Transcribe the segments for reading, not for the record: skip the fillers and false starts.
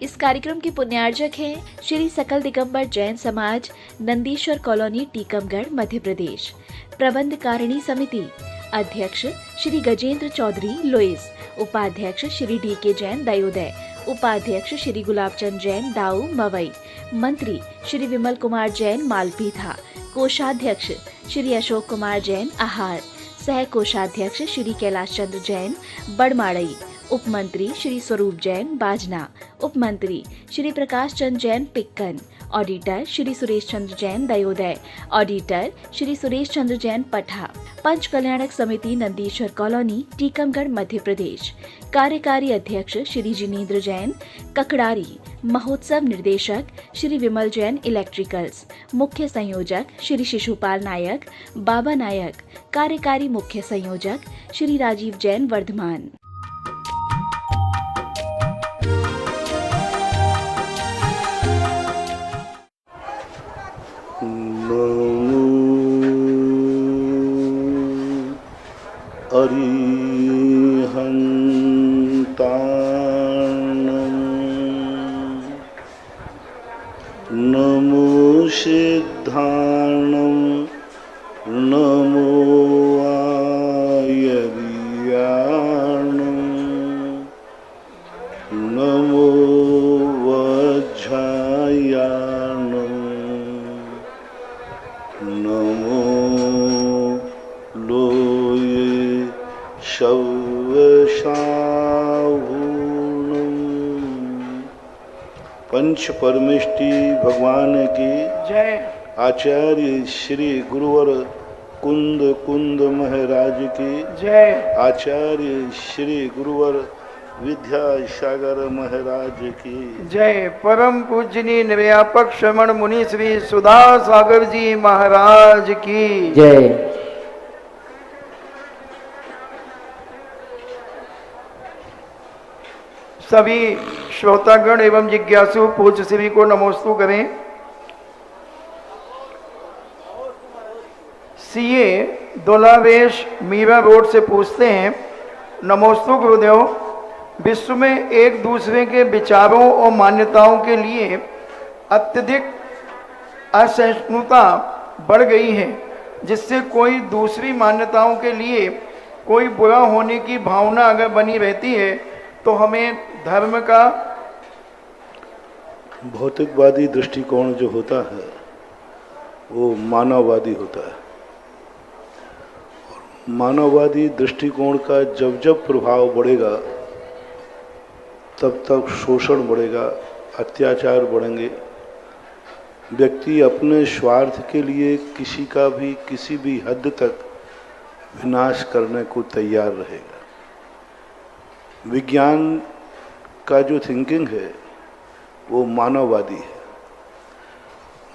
इस कार्यक्रम के पुण्यार्जक हैं श्री सकल दिगंबर जैन समाज, नंदीश्वर कॉलोनी, टीकमगढ़, मध्य प्रदेश। प्रबंध कारिणी समिति अध्यक्ष श्री गजेंद्र चौधरी, लुइस। उपाध्यक्ष श्री डी.के. जैन, दयोदय। उपाध्यक्ष श्री गुलाबचंद जैन, दाऊ, मवई। मंत्री श्री विमल कुमार जैन, मालपीथा। कोषाध्यक्ष श्री अशोक कुमार जैन, आहार। सह कोषाध्यक्ष श्री कैलाश चंद्र जैन, बड़माड़ई। उपमंत्री श्री स्वरूप जैन, बाजना। उपमंत्री श्री प्रकाश चंद्र जैन, पिक्कन। ऑडिटर श्री सुरेश चंद्र जैन, दयोदय। ऑडिटर श्री सुरेश चंद्र जैन, पठा। पंच कल्याणक समिति, नंदीश्वर कॉलोनी, टीकमगढ़, मध्य प्रदेश। कार्यकारी अध्यक्ष श्री जिनेन्द्र जैन, ककड़ारी। महोत्सव निर्देशक श्री विमल जैन, इलेक्ट्रिकल्स। मुख्य संयोजक श्री शिशुपाल नायक, बाबा नायक। कार्यकारी मुख्य संयोजक श्री राजीव जैन, वर्धमान। नमो सिद्धाणं, नमो आयर्याणं, नमो वज्रायाणं, नमो लोये शवशाहूणं। पंच परमेष्टि भगवान की जय। आचार्य श्री गुरुवर कुंद कुंद महाराज की जय। आचार्य श्री गुरुवर विद्यासागर महाराज की जय। परम पूजनीय निर्व्यापक श्रमण मुनि श्री सुधा सागर जी महाराज की जय। सभी श्रोतागण एवं जिज्ञासु पूज्य श्री को नमोस्तु करें। सीए दोलावेश मीरा रोड से पूछते हैं, नमोस्तु गुरुदेव, विश्व में एक दूसरे के विचारों और मान्यताओं के लिए अत्यधिक असहिष्णुता बढ़ गई है, जिससे कोई दूसरी मान्यताओं के लिए कोई बुरा होने की भावना अगर बनी रहती है तो हमें धर्म का भौतिकवादी दृष्टिकोण जो होता है वो मानववादी होता है। और मानववादी दृष्टिकोण का जब जब प्रभाव बढ़ेगा तब तक शोषण बढ़ेगा, अत्याचार बढ़ेंगे। व्यक्ति अपने स्वार्थ के लिए किसी का भी किसी भी हद तक विनाश करने को तैयार रहेगा। विज्ञान का जो थिंकिंग है वो मानववादी है।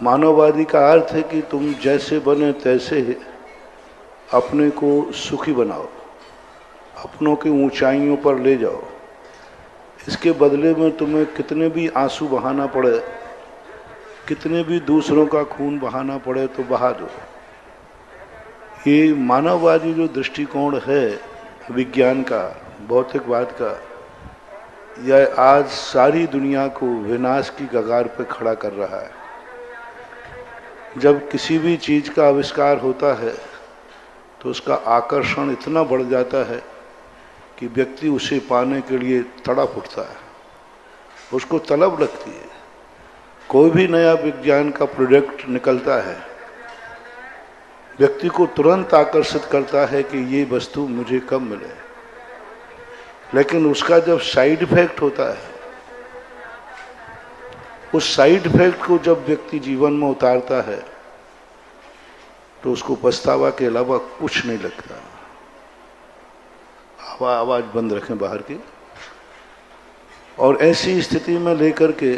मानववादी का अर्थ है कि तुम जैसे बने तैसे अपने को सुखी बनाओ, अपनों की ऊंचाइयों पर ले जाओ। इसके बदले में तुम्हें कितने भी आंसू बहाना पड़े, कितने भी दूसरों का खून बहाना पड़े तो बहा दो। ये मानववादी जो दृष्टिकोण है विज्ञान का, भौतिकवाद का, यह आज सारी दुनिया को विनाश की कगार पर खड़ा कर रहा है। जब किसी भी चीज़ का आविष्कार होता है तो उसका आकर्षण इतना बढ़ जाता है कि व्यक्ति उसे पाने के लिए तड़प उठता है, उसको तलब लगती है। कोई भी नया विज्ञान का प्रोडक्ट निकलता है, व्यक्ति को तुरंत आकर्षित करता है कि ये वस्तु मुझे कब मिले। लेकिन उसका जब साइड इफेक्ट होता है, उस साइड इफेक्ट को जब व्यक्ति जीवन में उतारता है तो उसको पछतावा के अलावा कुछ नहीं लगता। आवाज बंद रखें बाहर की। और ऐसी स्थिति में लेकर के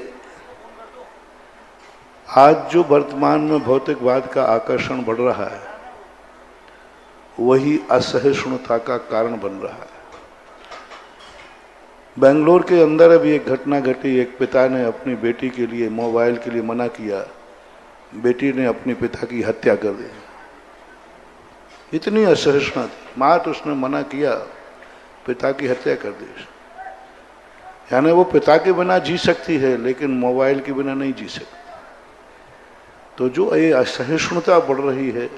आज जो वर्तमान में भौतिकवाद का आकर्षण बढ़ रहा है वही असहिष्णुता का कारण बन रहा है। बेंगलोर के अंदर अभी एक घटना घटी। एक पिता ने अपनी बेटी के लिए मोबाइल के लिए मना किया, बेटी ने अपने पिता की हत्या कर दी। इतनी असहिष्णुता थी, माँ तो उसने मना किया, पिता की हत्या कर दी। यानी वो पिता के बिना जी सकती है लेकिन मोबाइल के बिना नहीं जी सकती। तो जो ये असहिष्णुता बढ़ रही है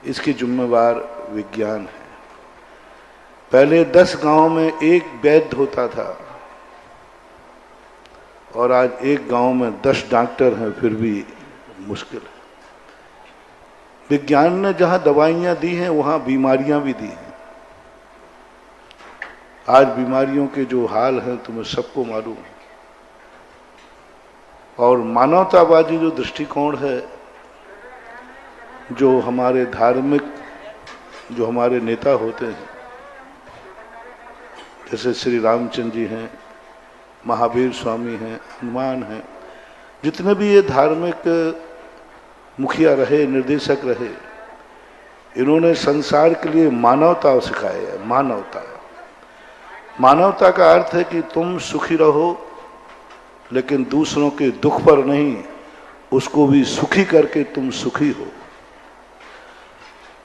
इसकी जिम्मेवार विज्ञान है। पहले 10 गांव में एक वैद्य होता था और आज एक गांव में 10 डॉक्टर हैं, फिर भी मुश्किल है। विज्ञान ने जहां दवाइयां दी हैं वहां बीमारियां भी दी हैं। आज बीमारियों के जो हाल हैं तुम्हें सबको मालूम है। और मानवतावादी जो दृष्टिकोण है, जो हमारे धार्मिक जो हमारे नेता होते हैं, जैसे श्री रामचंद्र जी हैं, महावीर स्वामी हैं, हनुमान हैं, जितने भी ये धार्मिक मुखिया रहे, निर्देशक रहे, इन्होंने संसार के लिए मानवता सिखाई है। मानवता का अर्थ है कि तुम सुखी रहो लेकिन दूसरों के दुख पर नहीं, उसको भी सुखी करके तुम सुखी हो।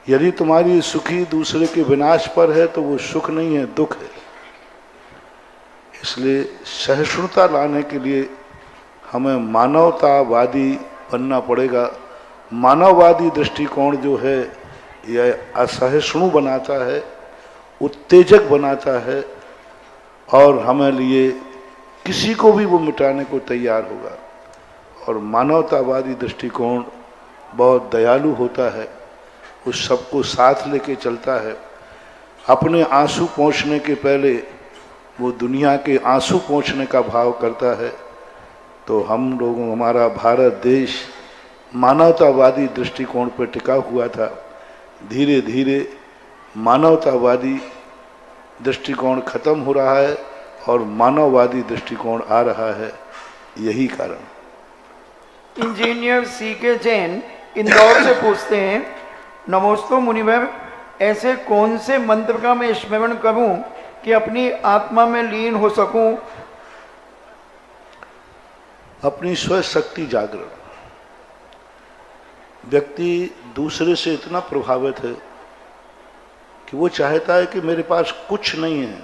यदि तुम्हारी सुखी दूसरे के विनाश पर है तो वो सुख नहीं है, दुख है। इसलिए सहिष्णुता लाने के लिए हमें मानवतावादी बनना पड़ेगा। मानववादी दृष्टिकोण जो है यह असहिष्णु बनाता है, उत्तेजक बनाता है और हमें लिए किसी को भी वो मिटाने को तैयार होगा। और मानवतावादी दृष्टिकोण बहुत दयालु होता है, उस सबको साथ लेके चलता है। अपने आंसू पोंछने के पहले वो दुनिया के आंसू पोंछने का भाव करता है। तो हम लोगों, हमारा भारत देश मानवतावादी दृष्टिकोण पर टिका हुआ था। धीरे धीरे मानवतावादी दृष्टिकोण खत्म हो रहा है और मानववादी दृष्टिकोण आ रहा है। यही कारण। इंजीनियर सीके जैन इंदौर से पूछते हैं, नमोस्तु मुनिवर, ऐसे कौन से मंत्र का मैं स्मरण करूं कि अपनी आत्मा में लीन हो सकूं? अपनी स्वशक्ति जागरण। व्यक्ति दूसरे से इतना प्रभावित है कि वो चाहता है कि मेरे पास कुछ नहीं है,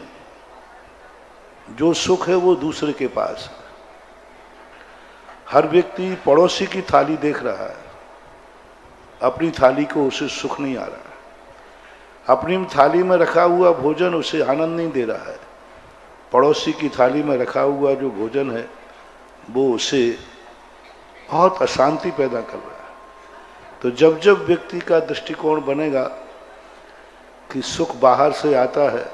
जो सुख है वो दूसरे के पास है। हर व्यक्ति पड़ोसी की थाली देख रहा है, अपनी थाली को उसे सुख नहीं आ रहा है। अपनी थाली में रखा हुआ भोजन उसे आनंद नहीं दे रहा है। पड़ोसी की थाली में रखा हुआ जो भोजन है वो उसे बहुत अशांति पैदा कर रहा है। तो जब जब व्यक्ति का दृष्टिकोण बनेगा कि सुख बाहर से आता है,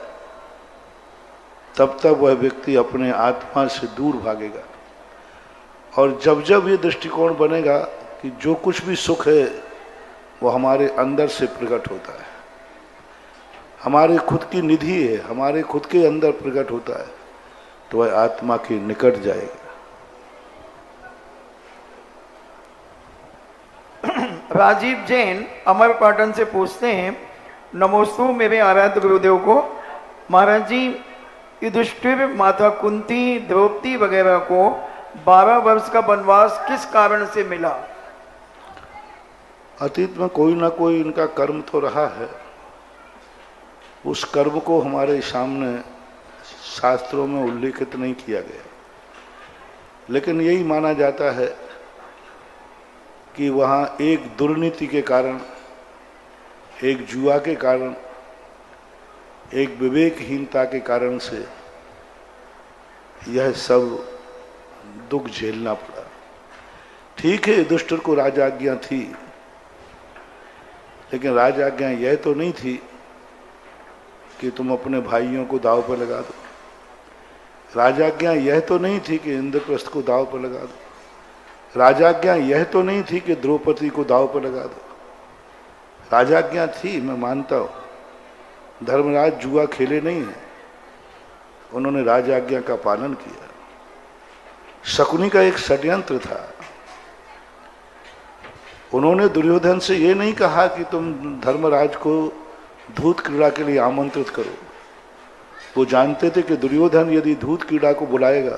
तब तक वह व्यक्ति अपने आत्मा से दूर भागेगा। और जब जब ये दृष्टिकोण बनेगा कि जो कुछ भी सुख है वो हमारे अंदर से प्रकट होता है, हमारे खुद की निधि है, हमारे खुद के अंदर प्रकट होता है, तो वह आत्मा के निकट जाएगा। राजीव जैन अमरपाटन से पूछते हैं, नमोस्तु मेरे आराध्य गुरुदेव को। महाराज जी, युधिष्ठिर, माता कुंती, द्रौपदी वगैरह को 12 वर्ष का वनवास किस कारण से मिला? अतीत में कोई ना कोई इनका कर्म तो रहा है। उस कर्म को हमारे सामने शास्त्रों में उल्लेखित नहीं किया गया, लेकिन यही माना जाता है कि वहाँ एक दुर्नीति के कारण, एक जुआ के कारण, एक विवेकहीनता के कारण से यह सब दुख झेलना पड़ा। ठीक है, युधिष्ठिर को राजाज्ञा थी, लेकिन राजाज्ञा यह तो नहीं थी कि तुम अपने भाइयों को दांव पर लगा दो। राजाज्ञा यह तो नहीं थी कि इंद्रप्रस्थ को दांव पर लगा दो। राजाज्ञा यह तो नहीं थी कि द्रौपदी को दांव पर लगा दो। राजाज्ञा थी, मैं मानता हूं, धर्मराज जुआ खेले नहीं है, उन्होंने राजाज्ञा का पालन किया। शकुनी का एक षड्यंत्र था। उन्होंने दुर्योधन से ये नहीं कहा कि तुम धर्मराज को धूत क्रीड़ा के लिए आमंत्रित करो। वो जानते थे कि दुर्योधन यदि धूत क्रीड़ा को बुलाएगा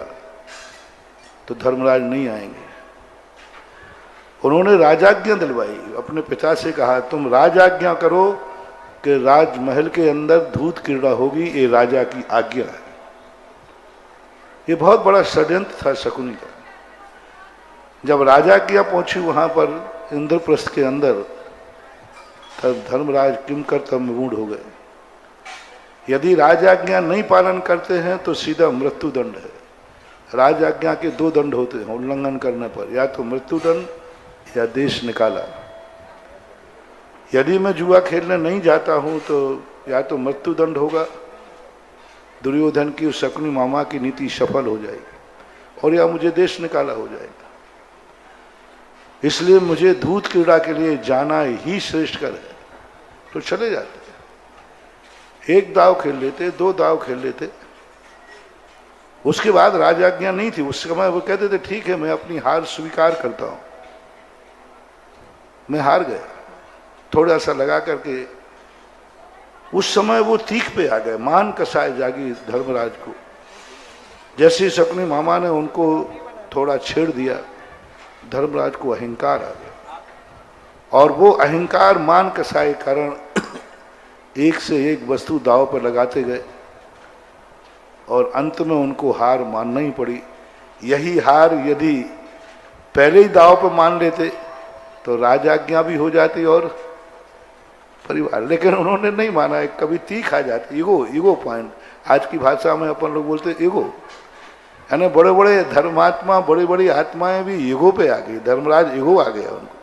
तो धर्मराज नहीं आएंगे। उन्होंने राजाज्ञा दिलवाई, अपने पिता से कहा तुम राजाज्ञा करो कि राजमहल के अंदर धूत क्रीड़ा होगी, ये राजा की आज्ञा है। ये बहुत बड़ा षड्यंत्र था शकुनी का। जब राजा की पहुंची वहां पर इंद्रप्रस्थ के अंदर, तब धर्मराज किम कर्तव्य मूढ़ हो गए। यदि राजाज्ञा नहीं पालन करते हैं तो सीधा मृत्यु दंड है। राजाज्ञा के 2 दंड होते हैं उल्लंघन करने पर, या तो मृत्यु दंड या देश निकाला। यदि मैं जुआ खेलने नहीं जाता हूं तो या तो मृत्यु दंड होगा, दुर्योधन की उस शकुनी मामा की नीति सफल हो जाएगी, और या मुझे देश निकाला हो जाएगा। इसलिए मुझे धूत क्रीड़ा के लिए जाना ही श्रेष्ठ कर है। तो चले जाते, 1 दाव खेल लेते, 2 दाव खेल लेते। उसके बाद राजाज्ञा नहीं थी उस समय। वो कहते थे ठीक है मैं अपनी हार स्वीकार करता हूं, मैं हार गया, थोड़ा सा लगा करके। उस समय वो तीख पे आ गए, मान कसाए जागी धर्मराज को। जैसे शकुनी मामा ने उनको थोड़ा छेड़ दिया, धर्मराज को अहंकार आ गया, और वो अहंकार मान कसाए कारण एक से एक वस्तु दाव पर लगाते गए, और अंत में उनको हार मानना ही पड़ी। यही हार यदि पहले ही दाव पर मान लेते तो राजाज्ञा भी हो जाती और परिवार, लेकिन उन्होंने नहीं माना है। कभी तीख आ जाती, ईगो पॉइंट। आज की भाषा में अपन लोग बोलते ईगो, यानी बड़े बड़े धर्मात्मा, बड़ी बड़ी आत्माएं भी ईगो पे आ गई। धर्मराज ईगो आ गया उनको,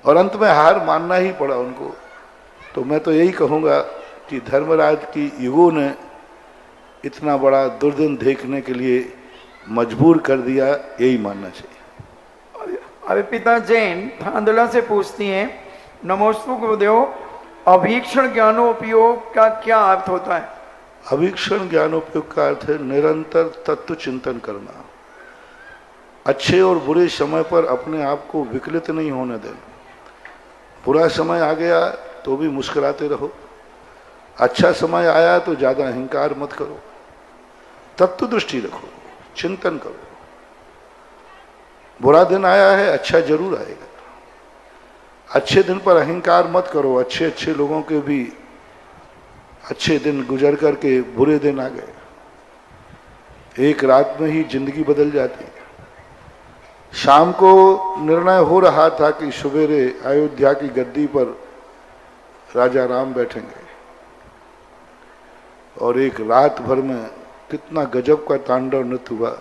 और अंत में हार मानना ही पड़ा उनको। तो मैं तो यही कहूँगा कि धर्मराज की ईगो ने इतना बड़ा दुर्दिन देखने के लिए मजबूर कर दिया, यही मानना चाहिए। अभी पिता जैन धांधला से पूछती हैं, नमोस्तु गुरुदेव, अभीक्षण ज्ञानोपयोग का क्या अर्थ होता है? अभीक्षण ज्ञानोपयोग का अर्थ है निरंतर तत्व चिंतन करना, अच्छे और बुरे समय पर अपने आप को विकलित नहीं होने देना। बुरा समय आ गया तो भी मुस्कुराते रहो, अच्छा समय आया तो ज्यादा अहंकार मत करो, तत्व दृष्टि रखो, चिंतन करो। बुरा दिन आया है, अच्छा जरूर आएगा। अच्छे दिन पर अहंकार मत करो। अच्छे अच्छे लोगों के भी अच्छे दिन गुजर करके बुरे दिन आ गए। एक रात में ही जिंदगी बदल जाती है। शाम को निर्णय हो रहा था कि सवेरे अयोध्या की गद्दी पर राजा राम बैठेंगे, और एक रात भर में कितना गजब का तांडव नृत्य हुआ।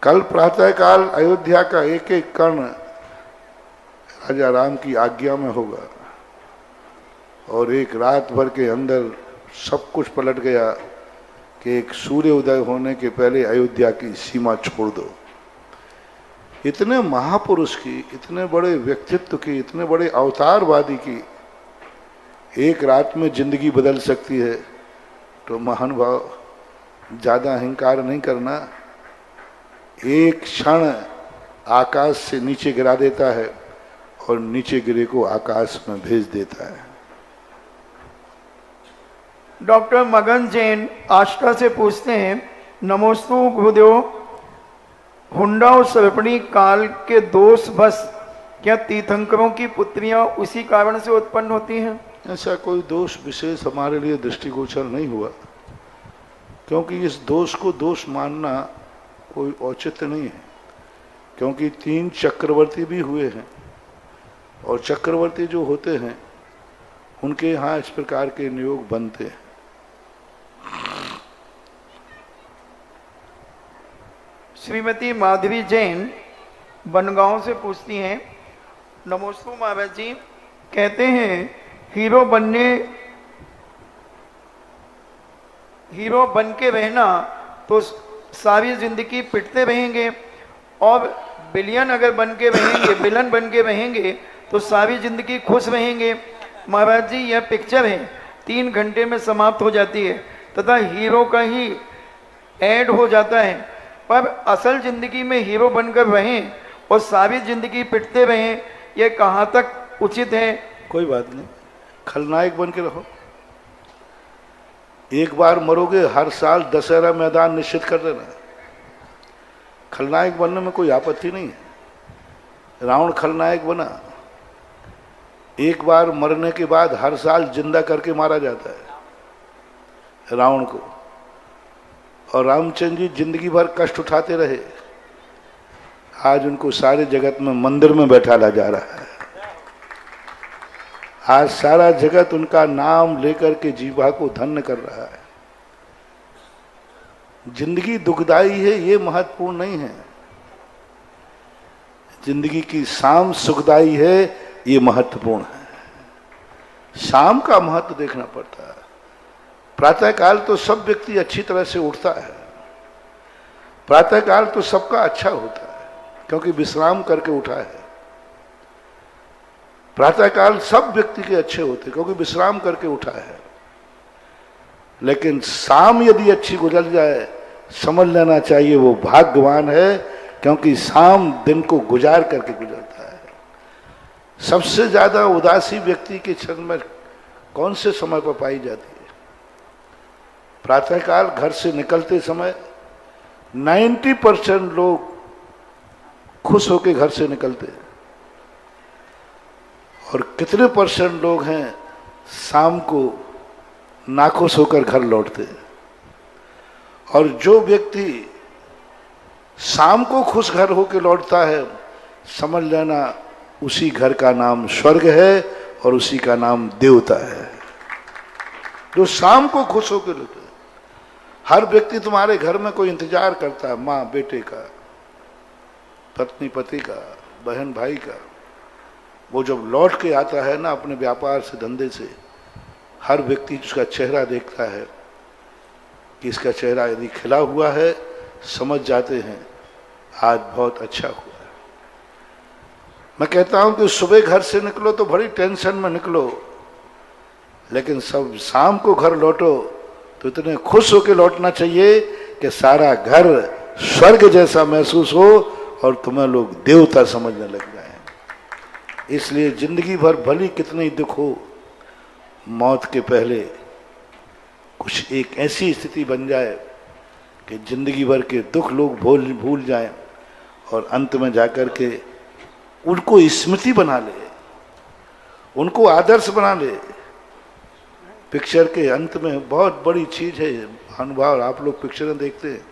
कल प्रातःकाल अयोध्या का एक एक कण राजा राम की आज्ञा में होगा, और एक रात भर के अंदर सब कुछ पलट गया कि एक सूर्य उदय होने के पहले अयोध्या की सीमा छोड़ दो। इतने महापुरुष की, इतने बड़े व्यक्तित्व की, इतने बड़े अवतारवादी की एक रात में जिंदगी बदल सकती है। तो महानुभाव, ज्यादा अहंकार नहीं करना। एक क्षण आकाश से नीचे गिरा देता है और नीचे गिरे को आकाश में भेज देता है। डॉक्टर मगन जैन आष्टा से पूछते हैं, नमोस्तु गुरुदेव, हुंडा और सर्पणी काल के दोष बस क्या तीर्थंकरों की पुत्रियां उसी कारण से उत्पन्न होती हैं? ऐसा कोई दोष विशेष हमारे लिए दृष्टिगोचर नहीं हुआ, क्योंकि इस दोष को दोष मानना कोई औचित्य नहीं है। क्योंकि 3 चक्रवर्ती भी हुए हैं, और चक्रवर्ती जो होते हैं उनके यहाँ इस प्रकार के नियोग बनते हैं। श्रीमती माधवी जैन बनगांव से पूछती हैं, नमोस्तु महाराज जी, कहते हैं हीरो बन के रहना तो सारी जिंदगी पिटते रहेंगे, और विलन बन के रहेंगे तो सारी जिंदगी खुश रहेंगे। महाराज जी, यह पिक्चर है 3 घंटे में समाप्त हो जाती है तथा हीरो का ही ऐड हो जाता है, पर असल जिंदगी में हीरो बनकर रहें और सारी जिंदगी पिटते रहें, यह कहाँ तक उचित है? कोई बात नहीं, खलनायक बन के रहो। एक बार मरोगे, हर साल दशहरा मैदान निश्चित कर देना। खलनायक बनने में कोई आपत्ति नहीं है। रावण खलनायक बना, एक बार मरने के बाद हर साल जिंदा करके मारा जाता है रावण को। और रामचंद्र जी जिंदगी भर कष्ट उठाते रहे, आज उनको सारे जगत में मंदिर में बैठाला जा रहा है। आज सारा जगत उनका नाम लेकर के जीवा को धन्य कर रहा है। जिंदगी दुखदाई है ये महत्वपूर्ण नहीं है, जिंदगी की शाम सुखदाई है ये महत्वपूर्ण है। शाम का महत्व देखना पड़ता है। प्रातःकाल तो सब व्यक्ति अच्छी तरह से उठता है, प्रातःकाल तो सबका अच्छा होता है क्योंकि विश्राम करके उठा है। प्रातःकाल सब व्यक्ति के अच्छे होते क्योंकि विश्राम करके उठा है। लेकिन शाम यदि अच्छी गुजर जाए, समझ लेना चाहिए वो भाग्यवान है, क्योंकि शाम दिन को गुजार करके गुजरता है। सबसे ज्यादा उदासी व्यक्ति के क्षण में कौन से समय पर पाई जाती है? प्रातःकाल घर से निकलते समय 90% लोग खुश होकर घर से निकलते हैं, और कितने % लोग हैं शाम को नाखुश होकर घर लौटते हैं। और जो व्यक्ति शाम को खुश घर होकर लौटता है, समझ लेना उसी घर का नाम स्वर्ग है और उसी का नाम देवता है, जो शाम को खुश होकर लौटता है। हर व्यक्ति तुम्हारे घर में कोई इंतजार करता है, माँ बेटे का, पत्नी पति का, बहन भाई का। वो जब लौट के आता है ना अपने व्यापार से, धंधे से, हर व्यक्ति उसका चेहरा देखता है कि इसका चेहरा यदि खिला हुआ है, समझ जाते हैं आज बहुत अच्छा हुआ है। मैं कहता हूं कि सुबह घर से निकलो तो बड़ी टेंशन में निकलो, लेकिन सब शाम को घर लौटो तो इतने खुश होकर लौटना चाहिए कि सारा घर स्वर्ग जैसा महसूस हो और तुम्हें लोग देवता समझने लग जाए। इसलिए जिंदगी भर भली कितनी दुख हो, मौत के पहले कुछ एक ऐसी स्थिति बन जाए कि जिंदगी भर के दुख लोग भूल जाएं और अंत में जाकर के उनको स्मृति बना ले, उनको आदर्श बना ले। पिक्चर के अंत में बहुत बड़ी चीज है अनुभव। आप लोग पिक्चरें देखते हैं,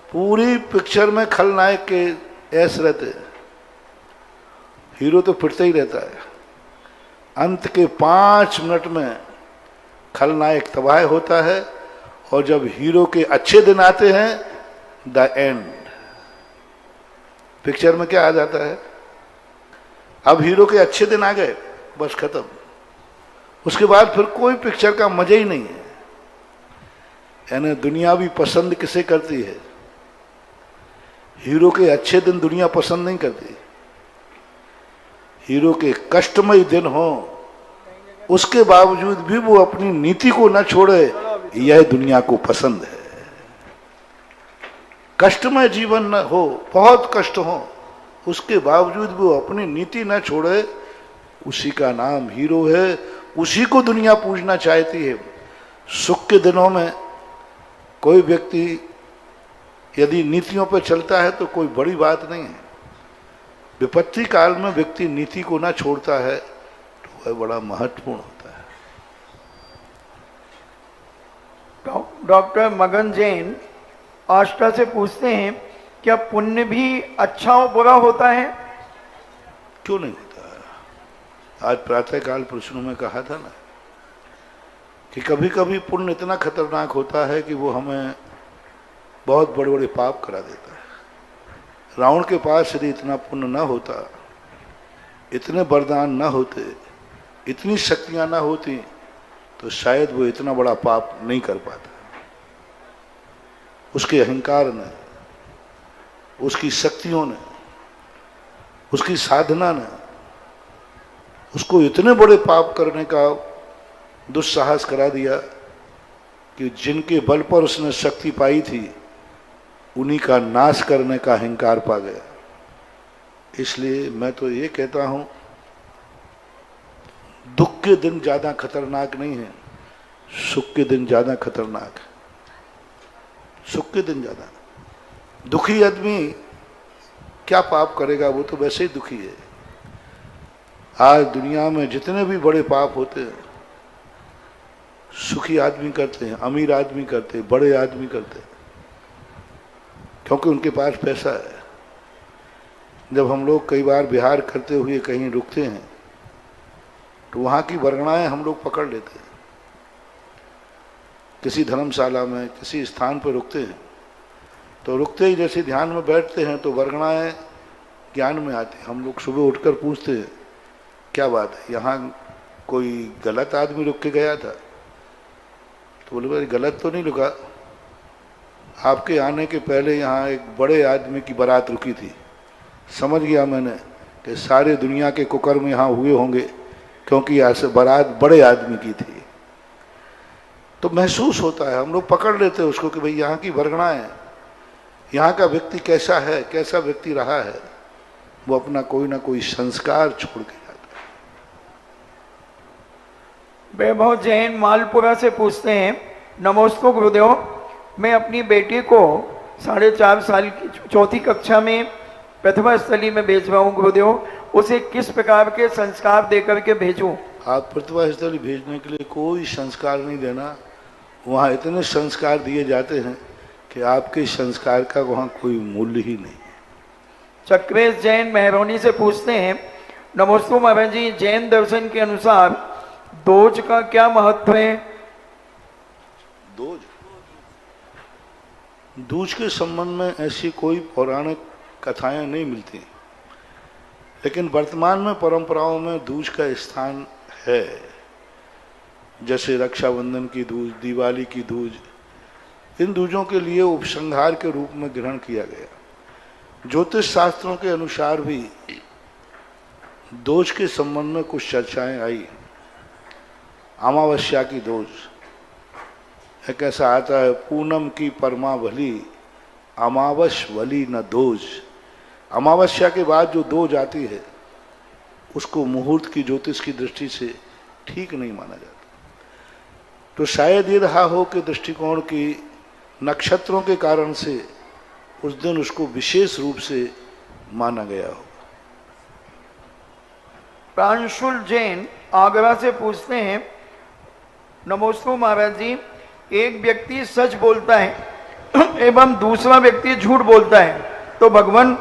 पूरी पिक्चर में खलनायक के ऐस रहते हैं, हीरो तो पिटता ही रहता है। अंत के 5 मिनट में खलनायक तबाह होता है, और जब हीरो के अच्छे दिन आते हैं, द एंड। पिक्चर में क्या आ जाता है? अब हीरो के अच्छे दिन आ गए, बस खत्म। उसके बाद फिर कोई पिक्चर का मजा ही नहीं है। यानी दुनिया भी पसंद किसे करती है? हीरो के अच्छे दिन दुनिया पसंद नहीं करती। हीरो के कष्टमय दिन हो, उसके बावजूद भी वो अपनी नीति को न छोड़े, यह दुनिया को पसंद है। कष्टमय जीवन न हो, बहुत कष्ट हो, उसके बावजूद भी वो अपनी नीति न छोड़े, उसी का नाम हीरो है। उसी को दुनिया पूजना चाहती है। सुख के दिनों में कोई व्यक्ति यदि नीतियों पर चलता है तो कोई बड़ी बात नहीं है। विपत्ति काल में व्यक्ति नीति को ना छोड़ता है तो वह बड़ा महत्वपूर्ण होता है। डॉक्टर मगन जैन आष्टा से पूछते हैं, क्या पुण्य भी अच्छा और बुरा होता है? क्यों नहीं होता? आज प्रातःकाल प्रश्नों में कहा था ना कि कभी कभी पुण्य इतना खतरनाक होता है कि वो हमें बहुत बड़े बड़े पाप करा देता है। रावण के पास यदि इतना पुण्य न होता, इतने वरदान न होते, इतनी शक्तियां न होती, तो शायद वो इतना बड़ा पाप नहीं कर पाता। उसके अहंकार ने, उसकी शक्तियों ने, उसकी साधना ने उसको इतने बड़े पाप करने का दुस्साहस करा दिया कि जिनके बल पर उसने शक्ति पाई थी, उन्हीं का नाश करने का अहंकार पा गया। इसलिए मैं तो ये कहता हूं, दुख के दिन ज्यादा खतरनाक नहीं है, सुख के दिन ज्यादा खतरनाक है। सुख के दिन ज्यादा। दुखी आदमी क्या पाप करेगा? वो तो वैसे ही दुखी है। आज दुनिया में जितने भी बड़े पाप होते हैं, सुखी आदमी करते हैं, अमीर आदमी करते हैं, बड़े आदमी करते हैं, क्योंकि उनके पास पैसा है। जब हम लोग कई बार विहार करते हुए कहीं रुकते हैं तो वहाँ की वर्गणाएं हम लोग पकड़ लेते हैं। किसी धर्मशाला में किसी स्थान पर रुकते हैं तो रुकते ही जैसे ध्यान में बैठते हैं तो वर्गणाएं ज्ञान में आती हैं। हम लोग सुबह उठकर पूछते हैं क्या बात है, यहाँ कोई गलत आदमी रुक के गया था? तो बोले भाई गलत तो नहीं रुका, आपके आने के पहले यहाँ एक बड़े आदमी की बारात रुकी थी। समझ गया मैंने कि सारे दुनिया के कुकर्म यहाँ हुए होंगे, क्योंकि यहाँ से बारात बड़े आदमी की थी। तो महसूस होता है, हम लोग पकड़ लेते हैं उसको कि भाई यहाँ की वर्गणाएं, यहाँ का व्यक्ति कैसा है, कैसा व्यक्ति रहा है, वो अपना कोई ना कोई संस्कार छोड़ के जाता है। वैभव जैन मालपुरा से पूछते हैं, नमोस्तु गुरुदेव, मैं अपनी बेटी को 4.5 साल की चौथी कक्षा में प्रथमा स्थली में भेज रहा हूँ गुरुदेव, उसे किस प्रकार के संस्कार देकर के भेजूं? आप प्रतिभा स्थली भेजने के लिए कोई संस्कार नहीं देना। वहाँ इतने संस्कार दिए जाते हैं कि आपके संस्कार का वहाँ कोई मूल्य ही नहीं। चक्रेश जैन मेहरौनी से पूछते हैं, नमोस्तु महाराज जी, जैन दर्शन के अनुसार दोज का क्या महत्व है? दूज के संबंध में ऐसी कोई पौराणिक कथाएं नहीं मिलती, लेकिन वर्तमान में परंपराओं में दूज का स्थान है। जैसे रक्षाबंधन की दूज, दिवाली की दूज, इन दूजों के लिए उपसंहार के रूप में ग्रहण किया गया। ज्योतिष शास्त्रों के अनुसार भी दोज के संबंध में कुछ चर्चाएं आई। अमावस्या की दोज, एक ऐसा आता है, पूनम की परमा भली, अमावस वली न दोज। अमावस्या के बाद जो दोज आती है उसको मुहूर्त की ज्योतिष की दृष्टि से ठीक नहीं माना जाता। तो शायद ये रहा हो कि दृष्टिकोण की नक्षत्रों के कारण से उस दिन उसको विशेष रूप से माना गया हो। प्रांशुल जैन आगरा से पूछते हैं, नमोस्तु महाराज जी, एक व्यक्ति सच बोलता है एवं दूसरा व्यक्ति झूठ बोलता है, तो भगवान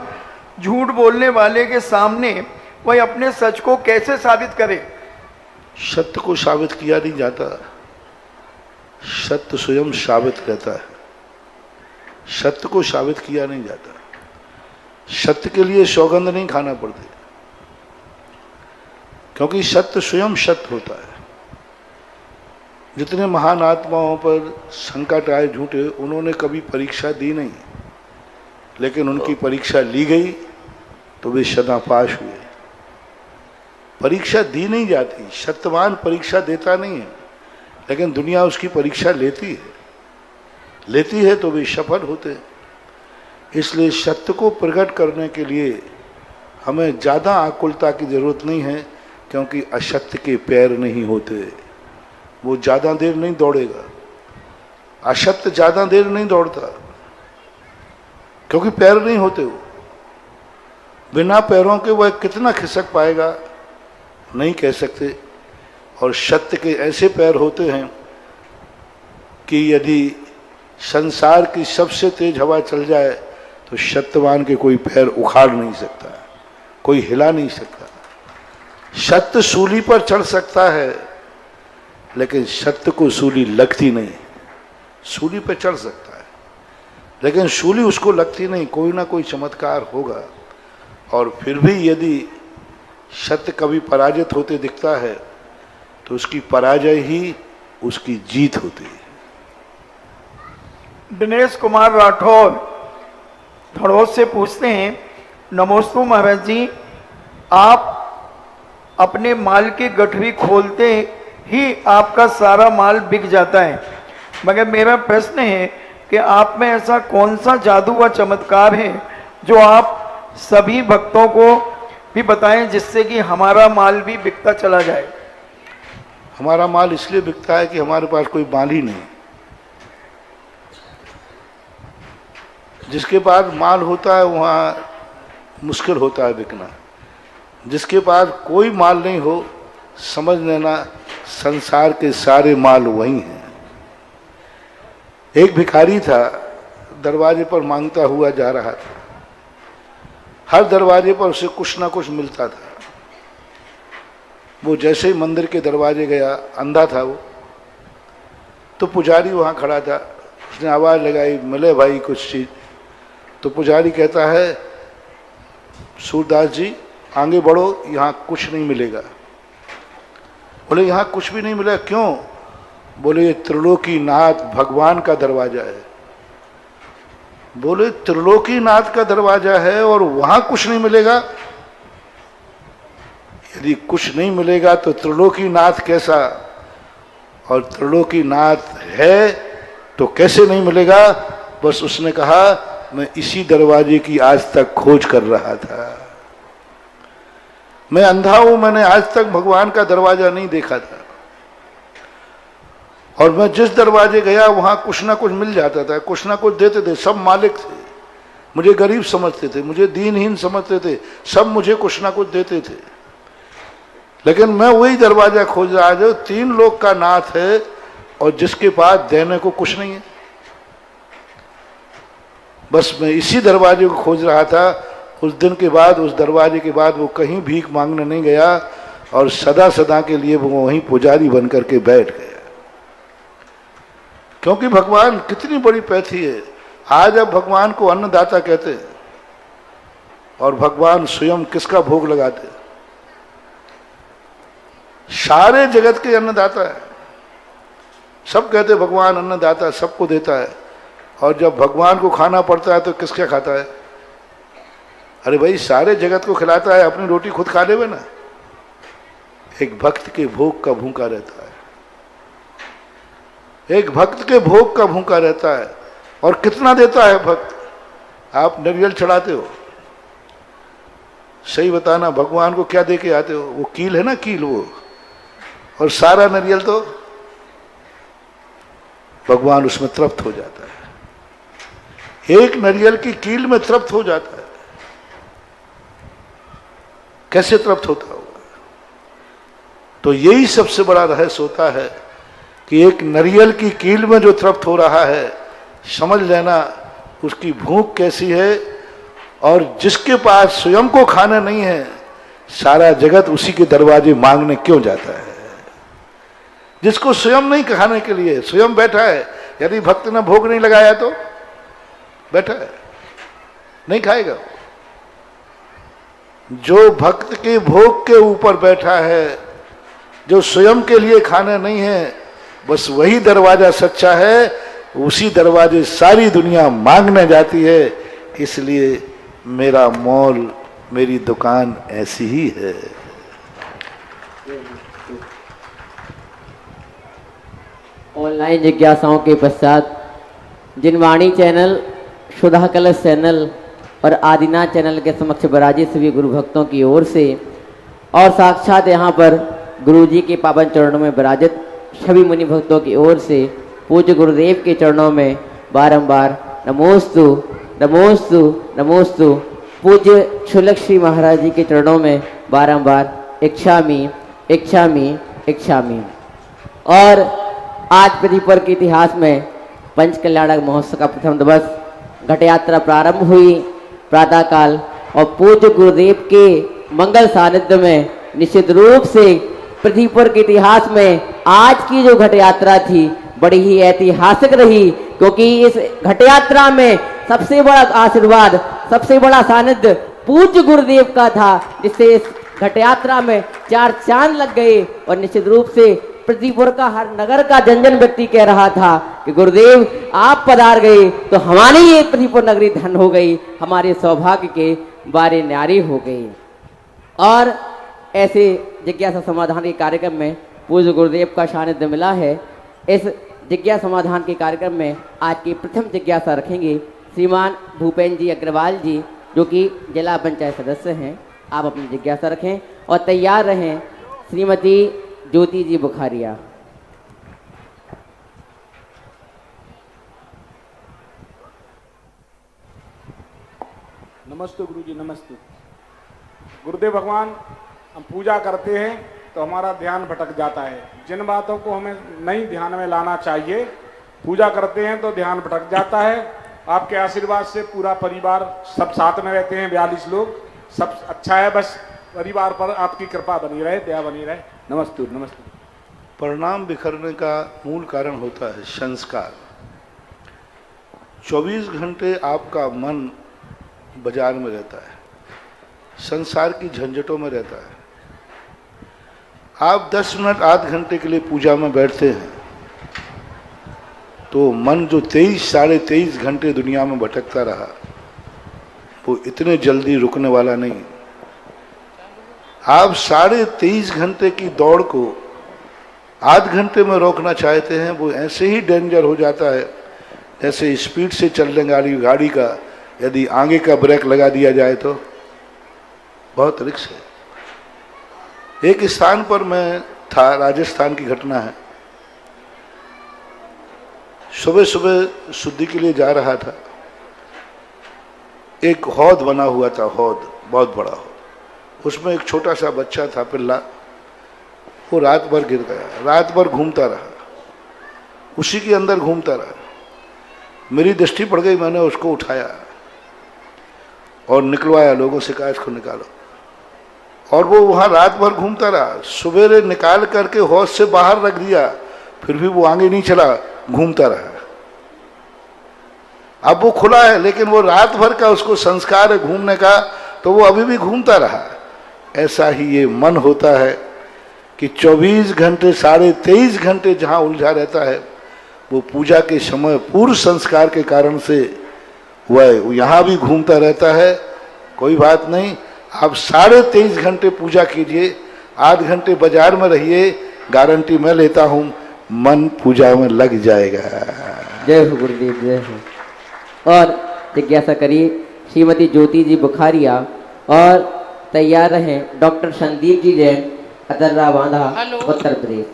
झूठ बोलने वाले के सामने वह अपने सच को कैसे साबित करे? सत्य को साबित किया नहीं जाता, सत्य स्वयं साबित रहता है। सत्य को साबित किया नहीं जाता। सत्य के लिए सौगंध नहीं खाना पड़ती, क्योंकि सत्य स्वयं सत्य होता है। जितने महान आत्माओं पर संकट आए झूठे, उन्होंने कभी परीक्षा दी नहीं, लेकिन उनकी परीक्षा ली गई तो वे सदा पास हुए। परीक्षा दी नहीं जाती, सत्यवान परीक्षा देता नहीं है, लेकिन दुनिया उसकी परीक्षा लेती है तो वे सफल होते। इसलिए सत्य को प्रकट करने के लिए हमें ज़्यादा आकुलता की जरूरत नहीं है, क्योंकि असत्य के पैर नहीं होते, वो ज़्यादा देर नहीं दौड़ेगा। असत्य ज़्यादा देर नहीं दौड़ता, क्योंकि पैर नहीं होते। वो बिना पैरों के वह कितना खिसक पाएगा, नहीं कह सकते। और सत्य के ऐसे पैर होते हैं कि यदि संसार की सबसे तेज हवा चल जाए तो सत्यवान के कोई पैर उखाड़ नहीं सकता, कोई हिला नहीं सकता। सत्य सूली पर चढ़ सकता है, लेकिन सत्य को सूली लगती नहीं। सूली पर चढ़ सकता है, लेकिन सूली उसको लगती नहीं। कोई ना कोई चमत्कार होगा। और फिर भी यदि सत्य कभी पराजित होते दिखता है तो उसकी पराजय ही उसकी जीत होती है। दिनेश कुमार राठौर धड़ोद से पूछते हैं, नमोस्तु महाराज जी, आप अपने माल की गठरी खोलते ही आपका सारा माल बिक जाता है, मगर मेरा प्रश्न है कि आप में ऐसा कौन सा जादू व चमत्कार है जो आप सभी भक्तों को भी बताएं, जिससे कि हमारा माल भी बिकता चला जाए? हमारा माल इसलिए बिकता है कि हमारे पास कोई माल ही नहीं। जिसके पास माल होता है वहाँ मुश्किल होता है बिकना। जिसके पास कोई माल नहीं हो, समझ लेना संसार के सारे माल वही हैं। एक भिखारी था, दरवाजे पर मांगता हुआ जा रहा था। हर दरवाजे पर उसे कुछ ना कुछ मिलता था। वो जैसे ही मंदिर के दरवाजे गया, अंधा था वो, तो पुजारी वहाँ खड़ा था। उसने आवाज़ लगाई, मिले भाई कुछ चीज़। तो पुजारी कहता है, सूरदास जी आगे बढ़ो, यहाँ कुछ नहीं मिलेगा। बोले यहाँ कुछ भी नहीं मिला, क्यों? बोले ये त्रिलोकीनाथ भगवान का दरवाजा है। बोले त्रिलोकीनाथ का दरवाजा है और वहां कुछ नहीं मिलेगा? यदि कुछ नहीं मिलेगा तो त्रिलोकीनाथ कैसा? और त्रिलोकीनाथ है तो कैसे नहीं मिलेगा? बस उसने कहा, मैं इसी दरवाजे की आज तक खोज कर रहा था। मैं अंधा हूं, मैंने आज तक भगवान का दरवाजा नहीं देखा था। और मैं जिस दरवाजे गया वहां कुछ ना कुछ मिल जाता था, कुछ ना कुछ देते थे। सब मालिक थे, मुझे गरीब समझते थे, मुझे दीनहीन समझते थे, सब मुझे कुछ ना कुछ देते थे। लेकिन मैं वही दरवाजा खोज रहा जो 3 लोक का नाथ है और जिसके पास देने को कुछ नहीं है। बस मैं इसी दरवाजे को खोज रहा था। उस दिन के बाद, उस दरवाजे के बाद वो कहीं भीख मांगने नहीं गया और सदा सदा के लिए वो वहीं पुजारी बन करके बैठ गया। क्योंकि भगवान कितनी बड़ी पैथी है। आज अब भगवान को अन्नदाता कहते हैं और भगवान स्वयं किसका भोग लगाते हैं? सारे जगत के अन्नदाता है। सब कहते भगवान अन्नदाता, सबको देता है। और जब भगवान को खाना पड़ता है तो किसका खाता है? अरे भाई, सारे जगत को खिलाता है, अपनी रोटी खुद खा लेवे ना। एक भक्त के भोग का भूखा रहता है, एक भक्त के भोग का भूखा रहता है। और कितना देता है भक्त? आप नारियल चढ़ाते हो, सही बताना, भगवान को क्या दे के आते हो? वो कील है ना, कील वो, और सारा नारियल तो भगवान उसमें तृप्त हो जाता है। एक नारियल की कील में तृप्त हो जाता है। कैसे तृप्त होता होगा? तो यही सबसे बड़ा रहस्य होता है कि एक नारियल की कील में जो तृप्त हो रहा है, समझ लेना उसकी भूख कैसी है। और जिसके पास स्वयं को खाना नहीं है, सारा जगत उसी के दरवाजे मांगने क्यों जाता है? जिसको स्वयं नहीं खाने के लिए स्वयं बैठा है, यदि भक्त ने भोग नहीं लगाया तो बैठा है, नहीं खाएगा। जो भक्त के भोग के ऊपर बैठा है, जो स्वयं के लिए खाना नहीं है, बस वही दरवाजा सच्चा है। उसी दरवाजे सारी दुनिया मांगने जाती है। इसलिए मेरा मॉल, मेरी दुकान ऐसी ही है। ऑनलाइन जिज्ञासाओं के पश्चात जिनवाणी चैनल, सुधा कलश चैनल और आदिनाथ चैनल के समक्ष विराजित सभी गुरु भक्तों की ओर से और साक्षात यहाँ पर गुरु जी के पावन चरणों में विराजित सभी मुनि भक्तों की ओर से पूज्य गुरुदेव के चरणों में बारंबार नमोस्तु नमोस्तु नमोस्तु। पूज्य शुलक श्री महाराज जी के चरणों में बारंबार इच्छामी इच्छामी इच्छामी। और आज पृथ्वीपुर के इतिहास में पंच कल्याणक महोत्सव का प्रथम दिवस घट यात्रा प्रारंभ हुई प्रातःकाल और पूज्य गुरुदेव के मंगल सानिध्य में निश्चित रूप से पृथ्वीपुर के इतिहास में आज की जो घट यात्रा थी बड़ी ही ऐतिहासिक रही। क्योंकि इस घट यात्रा में सबसे बड़ा आशीर्वाद, सबसे बड़ा सानिध्य पूज्य गुरुदेव का था, जिससे इस घट यात्रा में 4 चांद लग गए। और निश्चित रूप से पृथ्वीपुर का हर नगर का जन व्यक्ति कह रहा था कि गुरुदेव आप पधार गए तो हमारी ये पृथ्वीपुर नगरी धन हो गई, हमारे सौभाग्य के बारे न्यारी हो गई। और ऐसे जिज्ञासा समाधान के कार्यक्रम में पूज्य गुरुदेव का सानिध्य मिला है। इस जिज्ञासा समाधान के कार्यक्रम में आज की प्रथम जिज्ञासा रखेंगे श्रीमान भूपेन्द्र जी अग्रवाल जी, जो कि जिला पंचायत सदस्य हैं। आप अपनी जिज्ञासा रखें और तैयार रहें श्रीमती ज्योति जी बुखारिया। नमस्ते गुरु जी, नमस्ते। गुरुदेव भगवान, हम पूजा करते हैं तो हमारा ध्यान भटक जाता है। जिन बातों को हमें नहीं ध्यान में लाना चाहिए, पूजा करते हैं तो ध्यान भटक जाता है। आपके आशीर्वाद से पूरा परिवार सब साथ में रहते हैं, 42 लोग, सब अच्छा है। बस परिवार पर आपकी कृपा बनी रहे, दया बनी रहे। नमस्ते नमस्ते। परिणाम बिखरने का मूल कारण होता है संस्कार। 24 घंटे आपका मन बाजार में रहता है, संसार की झंझटों में रहता है। आप 10 मिनट आध घंटे के लिए पूजा में बैठते हैं तो मन जो 23 साढ़े 23 घंटे दुनिया में भटकता रहा, वो इतने जल्दी रुकने वाला नहीं। आप 23.5 घंटे की दौड़ को आध घंटे में रोकना चाहते हैं, वो ऐसे ही डेंजर हो जाता है जैसे स्पीड से चलने वाली गाड़ी का यदि आगे का ब्रेक लगा दिया जाए तो बहुत रिस्क है। एक स्थान पर मैं था, राजस्थान की घटना है। सुबह सुबह शुद्धि के लिए जा रहा था। एक हौद बना हुआ था, हौद बहुत बड़ा हौद, उसमें एक छोटा सा बच्चा था, पिल्ला। वो रात भर गिर गया, रात भर घूमता रहा, उसी के अंदर घूमता रहा। मेरी दृष्टि पड़ गई, मैंने उसको उठाया और निकलवाया, लोगों से कहा इसको निकालो। और वो वहाँ रात भर घूमता रहा। सवेरे निकाल करके हौद से बाहर रख दिया, फिर भी वो आगे नहीं चला, घूमता रहा। अब वो खुला है, लेकिन वो रात भर का उसको संस्कार है घूमने का, तो वो अभी भी घूमता रहा। ऐसा ही ये मन होता है कि 24 घंटे साढ़े 23 घंटे जहाँ उलझा रहता है, वो पूजा के समय पूर्व संस्कार के कारण से वह यहाँ भी घूमता रहता है। कोई बात नहीं, आप 23.5 घंटे पूजा कीजिए, आध घंटे बाजार में रहिए, गारंटी मैं लेता हूँ मन पूजा में लग जाएगा। जय हो गुरुदेव, जय हो। और जिज्ञासा करिए श्रीमती ज्योति जी बुखारिया, और तैयार रहें डॉक्टर संदीप जी जैन, अतर्रा बांधा, उत्तर प्रदेश।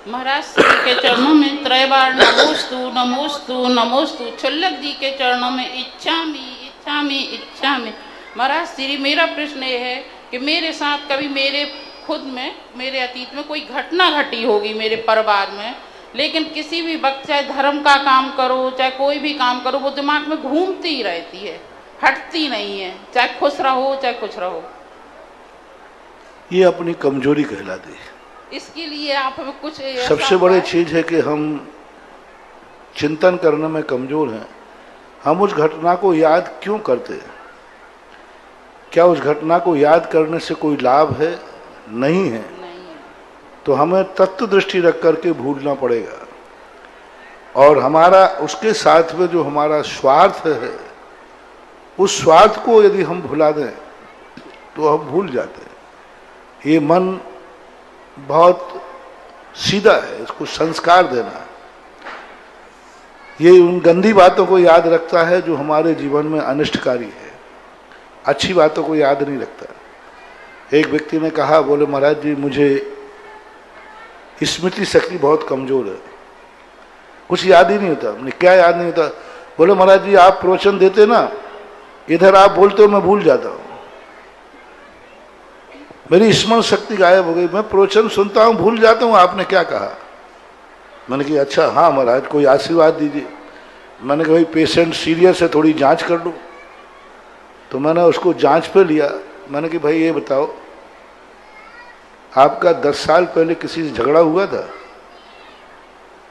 महाराज श्री के चरणों में त्रैबार नमोस्तु नमोस्तु नमोस्तु। छुल्लक जी के चरणों में इच्छामि इच्छामि इच्छामि। महाराज श्री, मेरा प्रश्न ये है कि मेरे साथ कभी मेरे खुद में, मेरे अतीत में कोई घटना घटी होगी मेरे परिवार में, लेकिन किसी भी वक्त चाहे धर्म का काम करो चाहे कोई भी काम करो, वो दिमाग में घूमती ही रहती है, हटती नहीं है, चाहे खुश रहो चाहे कुछ रहो। ये अपनी कमजोरी कहलाती है। इसके लिए आप हमें कुछ सबसे बड़ी चीज है कि हम चिंतन करने में कमजोर हैं। हम उस घटना को याद क्यों करते हैं? क्या उस घटना को याद करने से कोई लाभ है? नहीं है। तो हमें तत्व दृष्टि रख करके भूलना पड़ेगा। और हमारा उसके साथ में जो हमारा स्वार्थ है, उस स्वार्थ को यदि हम भुला दें तो हम भूल जाते हैं। ये मन बहुत सीधा है, इसको संस्कार देना। ये उन गंदी बातों को याद रखता है जो हमारे जीवन में अनिष्टकारी है, अच्छी बातों को याद नहीं रखता। एक व्यक्ति ने कहा, बोले महाराज जी मुझे स्मृति शक्ति बहुत कमजोर है, कुछ याद ही नहीं होता। मैंने क्या याद नहीं होता? बोले महाराज जी आप प्रवचन देते ना, इधर आप बोलते हो मैं भूल जाता हूँ, मेरी स्मरण शक्ति गायब हो गई, मैं प्रवचन सुनता हूँ भूल जाता हूँ आपने क्या कहा। मैंने कहा अच्छा हाँ महाराज कोई आशीर्वाद दीजिए। मैंने कहा भाई पेशेंट सीरियस है, थोड़ी जांच कर लूँ। तो मैंने उसको जांच पे लिया। मैंने कहा भाई ये बताओ आपका 10 साल पहले किसी से झगड़ा हुआ था?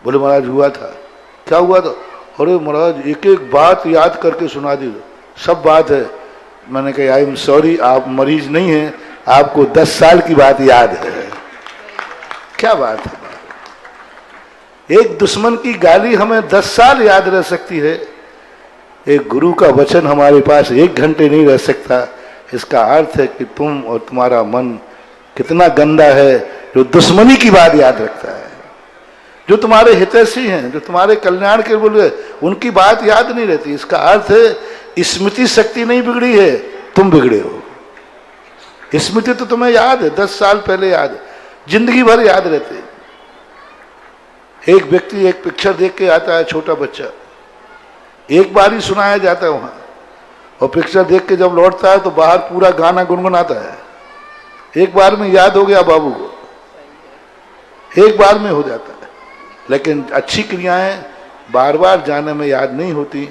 बोले महाराज हुआ था। क्या हुआ था? अरे महाराज एक एक बात याद करके सुना दीजिए, सब बात है। मैंने कहा आई एम सॉरी, आप मरीज नहीं हैं, आपको 10 साल की बात याद है। क्या बात है? एक दुश्मन की गाली हमें 10 साल याद रह सकती है, एक गुरु का वचन हमारे पास 1 घंटे नहीं रह सकता। इसका अर्थ है कि तुम और तुम्हारा मन कितना गंदा है जो दुश्मनी की बात याद रखता है। जो तुम्हारे हितैषी हैं, जो तुम्हारे कल्याण के बोले, उनकी बात याद नहीं रहती। इसका अर्थ है स्मृति शक्ति नहीं बिगड़ी है, तुम बिगड़े हो। स्मृति तो तुम्हें याद है, 10 साल पहले याद है, जिंदगी भर याद रहते। एक व्यक्ति एक पिक्चर देख के आता है, छोटा बच्चा, एक बार ही सुनाया जाता है वहां, और पिक्चर देख के जब लौटता है तो बाहर पूरा गाना गुनगुनाता है। एक बार में याद हो गया बाबू को। एक बार में हो जाता है, लेकिन अच्छी क्रियाएं बार बार जाने में याद नहीं होती।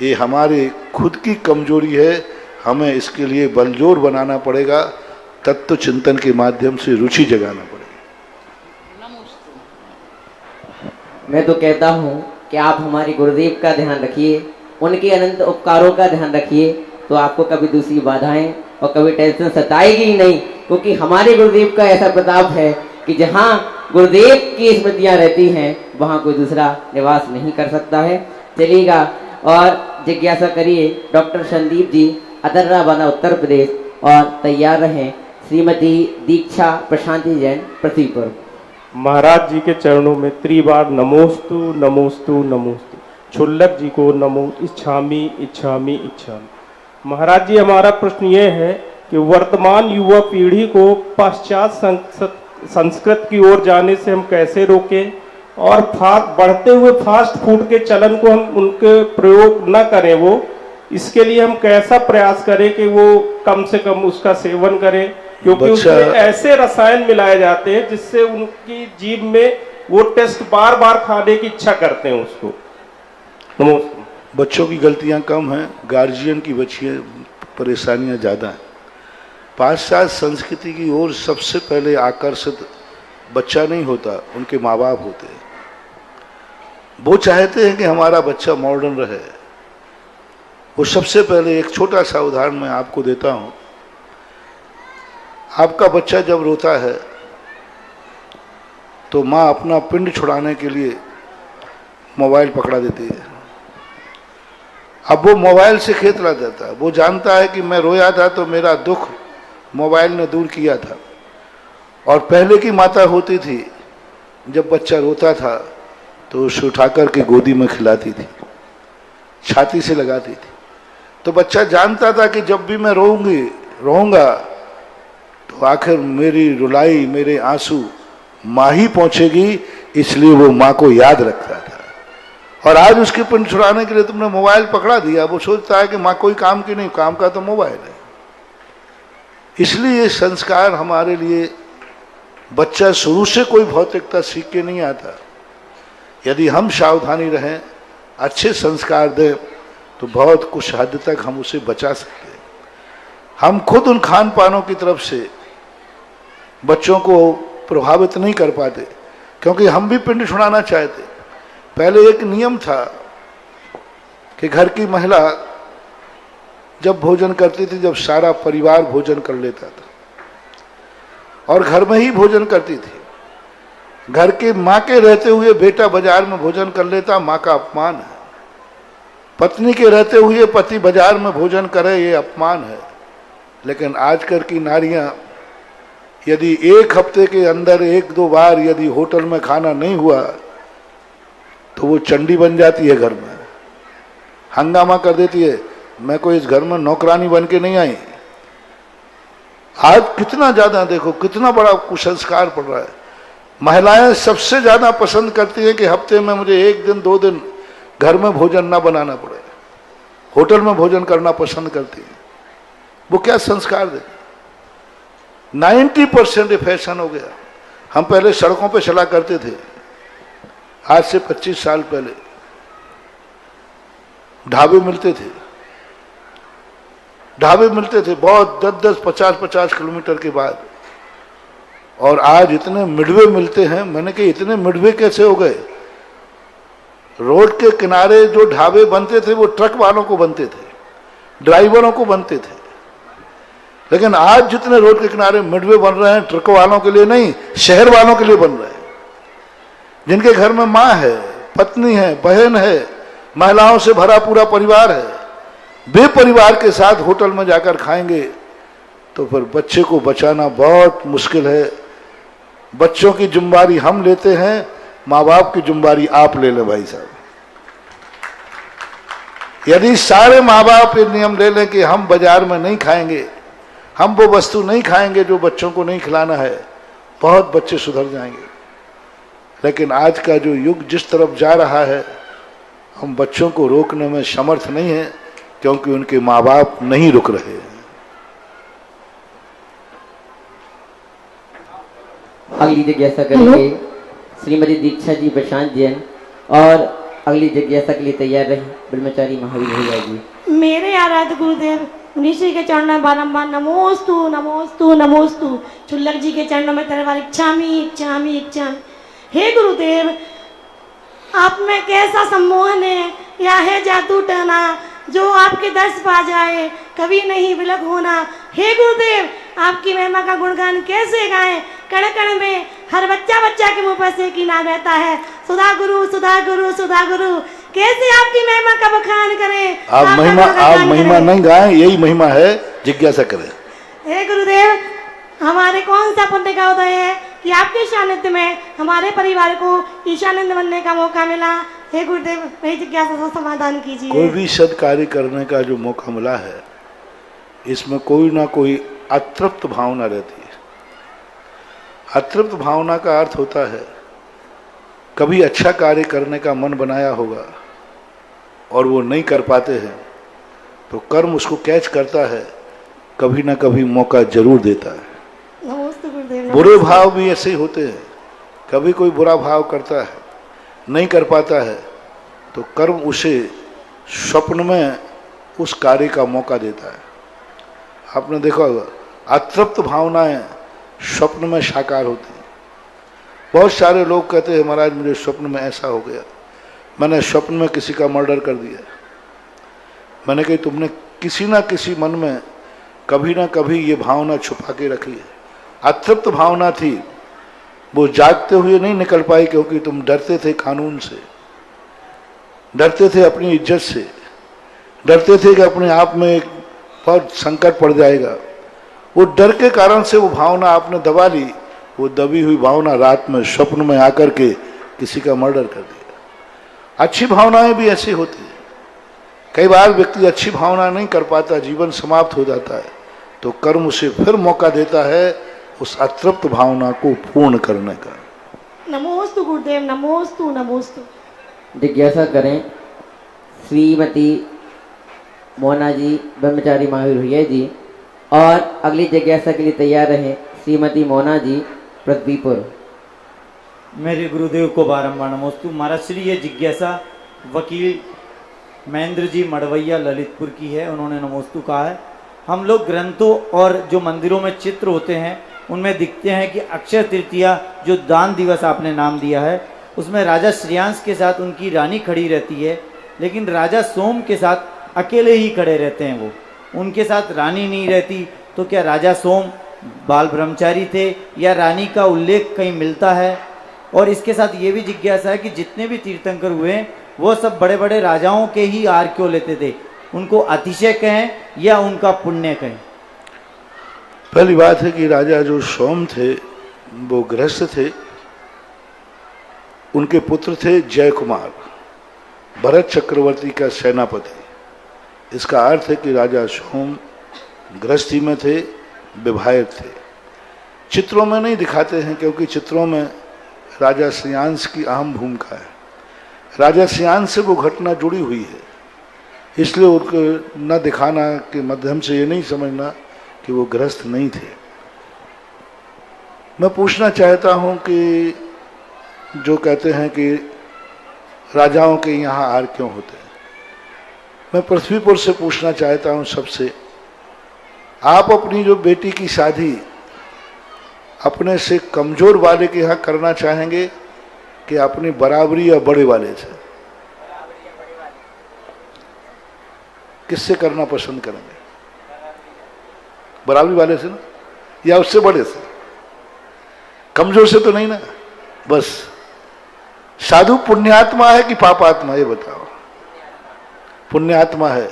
ये हमारे खुद की कमजोरी है, हमें इसके लिए बलजोर बनाना पड़ेगा, तत्व चिंतन के माध्यम से रुचि जगाना पड़ेगा। मैं तो कहता हूँ कि आप हमारे गुरुदेव का ध्यान रखिए, उनके अनंत उपकारों का ध्यान रखिए, तो आपको कभी दूसरी बाधाएं और कभी टेंशन सताएगी ही नहीं, क्योंकि हमारे गुरुदेव का ऐसा प्रताप है कि जहाँ गुरुदेव की स्मृतियाँ रहती हैं वहाँ कोई दूसरा निवास नहीं कर सकता है। चलिएगा और जिज्ञासा करिए डॉक्टर संदीप जी, अदर्राबाना, उत्तर प्रदेश, और तैयार रहें श्रीमती दीक्षा प्रशांति जैन, पृथ्वीपुर। महाराज जी के चरणों में त्रिबार नमोस्तु नमोस्तु नमोस्तु। छुल्लक जी को नमो इच्छामि इच्छामि इच्छामि। महाराज जी, हमारा प्रश्न ये है कि वर्तमान युवा पीढ़ी को पश्चात संस्कृत की ओर जाने से हम कैसे रोकें, और बढ़ते हुए फास्ट फूड के चलन को हम उनके प्रयोग न करें, वो इसके लिए हम कैसा प्रयास करें कि वो कम से कम उसका सेवन करें, क्योंकि उसमें ऐसे रसायन मिलाए जाते हैं जिससे उनकी जीभ में वो टेस्ट बार बार खाने की इच्छा करते हैं उसको। नमस्ते। बच्चों की गलतियां कम हैं, गार्जियन की बच्चियां परेशानियां ज़्यादा हैं। पाश्चात्य संस्कृति की ओर सबसे पहले आकर्षित बच्चा नहीं होता, उनके माँ बाप होते हैं। वो चाहते हैं कि हमारा बच्चा मॉडर्न रहे। वो सबसे पहले एक छोटा सा उदाहरण मैं आपको देता हूँ। आपका बच्चा जब रोता है तो माँ अपना पिंड छुड़ाने के लिए मोबाइल पकड़ा देती है। अब वो मोबाइल से खेत रहा जाता है, वो जानता है कि मैं रोया था तो मेरा दुख मोबाइल ने दूर किया था। और पहले की माता होती थी, जब बच्चा रोता था तो उसे उठाकर के गोदी में खिलाती थी, छाती से लगाती थी। तो बच्चा जानता था कि जब भी मैं रोऊंगा तो आखिर मेरी रुलाई, मेरे आंसू माँ ही पहुंचेगी, इसलिए वो माँ को याद रखता था। और आज उसके पिंड छुड़ाने के लिए तुमने मोबाइल पकड़ा दिया, वो सोचता है कि माँ कोई काम की नहीं, काम का तो मोबाइल है। इसलिए ये संस्कार हमारे लिए, बच्चा शुरू से कोई भौतिकता सीख के नहीं आता। यदि हम सावधानी रहें, अच्छे संस्कार दें, तो बहुत कुछ हद तक हम उसे बचा सकते हैं। हम खुद उन खान पानों की तरफ से बच्चों को प्रभावित नहीं कर पाते, क्योंकि हम भी पिंड छुड़ाना चाहते। पहले एक नियम था कि घर की महिला जब भोजन करती थी, जब सारा परिवार भोजन कर लेता था और घर में ही भोजन करती थी। घर के माँ के रहते हुए बेटा बाजार में भोजन कर लेता, माँ का अपमान है। पत्नी के रहते हुए पति बाजार में भोजन करे, ये अपमान है। लेकिन आजकल की नारियां यदि एक हफ्ते के अंदर 1-2 बार यदि होटल में खाना नहीं हुआ तो वो चंडी बन जाती है, घर में हंगामा कर देती है, मैं कोई इस घर में नौकरानी बन के नहीं आई। आज कितना ज्यादा देखो, कितना बड़ा कुसंस्कार पड़ रहा है। महिलाएं सबसे ज्यादा पसंद करती हैं कि हफ्ते में मुझे 1 दिन 2 दिन घर में भोजन ना बनाना पड़े, होटल में भोजन करना पसंद करती हैं। वो क्या संस्कार दे? 90% फैशन हो गया। हम पहले सड़कों पे चला करते थे, आज से 25 साल पहले ढाबे मिलते थे बहुत 10-10, 50-50 किलोमीटर के बाद। और आज इतने मिडवे मिलते हैं। मैंने कहा इतने मिडवे कैसे हो गए? रोड के किनारे जो ढाबे बनते थे वो ट्रक वालों को बनते थे, ड्राइवरों को बनते थे। लेकिन आज जितने रोड के किनारे मिडवे बन रहे हैं, ट्रक वालों के लिए नहीं, शहर वालों के लिए बन रहे हैं। जिनके घर में माँ है, पत्नी है, बहन है, महिलाओं से भरा पूरा परिवार है, वे परिवार के साथ होटल में जाकर खाएंगे तो फिर बच्चे को बचाना बहुत मुश्किल है। बच्चों की जिम्मेदारी हम लेते हैं, माँ बाप की जिम्मेदारी आप ले लें भाई साहब। यदि सारे माँ बाप ये नियम ले लें कि हम बाजार में नहीं खाएंगे, हम वो वस्तु नहीं खाएंगे जो बच्चों को नहीं खिलाना है, बहुत बच्चे सुधर जाएंगे। लेकिन आज का जो युग जिस तरफ जा रहा है, हम बच्चों को रोकने में समर्थ नहीं है, क्योंकि उनके माँ बाप नहीं रुक रहे हैं। अगली जिज्ञासा करेंगे श्रीमती दीक्षा जी प्रशांत जैन और अगली जिज्ञासा के लिए तैयार रहे ब्रह्मचारी महावीर भैया जी। मेरे आराध्य गुरुदेव मुनीश्री के चरणों में बारंबार नमोस्तु नमोस्तु नमोस्तु। चुल्लक जी के चरणों में तरह इच्छामी इच्छामी इच्छामी। हे गुरुदेव, आप में कैसा सम्मोहन है या है जादू टना जो आपके दर्श पा जाए कभी नहीं विलग होना। हे गुरुदेव, आपकी महिमा का गुणगान कैसे गाएं? कण कण में हर बच्चा बच्चा के मुंह पर से की नाम रहता है सुधा गुरु सुधा गुरु सुधा गुरु। कैसे आपकी महिमा का बखान करें? आप महिमा नहीं गाएं, यही महिमा है, जिज्ञासा करें। हे गुरुदेव, हमारे कौन सा पुण्य का उदय है कि आपके सानिध्य में हमारे परिवार को ईशानंद बनने का मौका मिला। हे गुरुदेव, मेरी जिज्ञासा का समाधान कीजिए। कोई भी सद कार्य करने का जो मौका मिला है, इसमें कोई ना कोई अतृप्त भावना रहती है। अतृप्त भावना का अर्थ होता है कभी अच्छा कार्य करने का मन बनाया होगा और वो नहीं कर पाते हैं तो कर्म उसको कैच करता है, कभी ना कभी मौका जरूर देता है। नमस्ते गुरुदेव। बुरे भाव भी ऐसे ही होते हैं, कभी कोई बुरा भाव करता है, नहीं कर पाता है तो कर्म उसे स्वप्न में उस कार्य का मौका देता है। आपने देखा होगा अतृप्त भावनाएं स्वप्न में साकार होती हैं। बहुत सारे लोग कहते हैं महाराज मुझे स्वप्न में ऐसा हो गया, मैंने स्वप्न में किसी का मर्डर कर दिया। मैंने कही तुमने किसी ना किसी मन में कभी ना कभी ये भावना छुपा के रखी है। अतृप्त भावना थी, वो जागते हुए नहीं निकल पाई क्योंकि तुम डरते थे कानून से, डरते थे अपनी इज्जत से, डरते थे कि अपने आप में एक बहुत संकट पड़ जाएगा। वो डर के कारण से वो भावना आपने दबा ली। वो दबी हुई भावना रात में स्वप्न में आकर के किसी का मर्डर कर दिया। अच्छी भावनाएं भी ऐसी होती है। कई बार व्यक्ति अच्छी भावना नहीं कर पाता, जीवन समाप्त हो जाता है तो कर्म उसे फिर मौका देता है उस अतृप्त भावना को पूर्ण करने का। नमोस्तु गुरुदेव, नमोस्तु नमोस्तु। जिज्ञासा करें श्रीमती मोना जी ब्रह्मचारी महावीर भैया जी और अगली जिज्ञासा के लिए तैयार रहे श्रीमती मोना जी पृथ्वीपुर। मेरे गुरुदेव को बारंबार नमोस्तु। महाराज श्री ये जिज्ञासा वकील महेंद्र जी मड़वैया ललितपुर की है। उन्होंने नमोस्तु कहा है। हम लोग ग्रंथों और जो मंदिरों में चित्र होते हैं उनमें दिखते हैं कि अक्षय तृतीया जो दान दिवस आपने नाम दिया है उसमें राजा श्रेयांश के साथ उनकी रानी खड़ी रहती है, लेकिन राजा सोम के साथ अकेले ही खड़े रहते हैं। वो उनके साथ रानी नहीं रहती। तो क्या राजा सोम बाल ब्रह्मचारी थे या रानी का उल्लेख कहीं मिलता है? और इसके साथ ये भी जिज्ञासा है कि जितने भी तीर्थंकर हुए हैं वो सब बड़े बड़े राजाओं के ही आर क्यों लेते थे? उनको अतिशय कहें या उनका पुण्य कहें? पहली बात है कि राजा जो सोम थे वो गृहस्थ थे। उनके पुत्र थे जय कुमार, भरत चक्रवर्ती का सेनापति। इसका अर्थ है कि राजा सोम गृहस्थी में थे, विवाहित थे। चित्रों में नहीं दिखाते हैं क्योंकि चित्रों में राजा श्रेयांश की अहम भूमिका है। राजा श्रेयांश से वो घटना जुड़ी हुई है, इसलिए उनको न दिखाना के माध्यम से ये नहीं समझना कि वो गृहस्थ नहीं थे। मैं पूछना चाहता हूं कि जो कहते हैं कि राजाओं के यहाँ हार क्यों होते हैं, मैं पृथ्वीपुर से पूछना चाहता हूं सबसे, आप अपनी जो बेटी की शादी अपने से कमजोर वाले के यहाँ करना चाहेंगे कि अपनी बराबरी या बड़े वाले से? किससे करना पसंद करेंगे? बराबरी वाले से ना, या उससे बड़े से? कमजोर से तो नहीं ना। बस साधु पुण्यात्मा है कि पापात्मा, ये बताओ। पुण्यात्मा है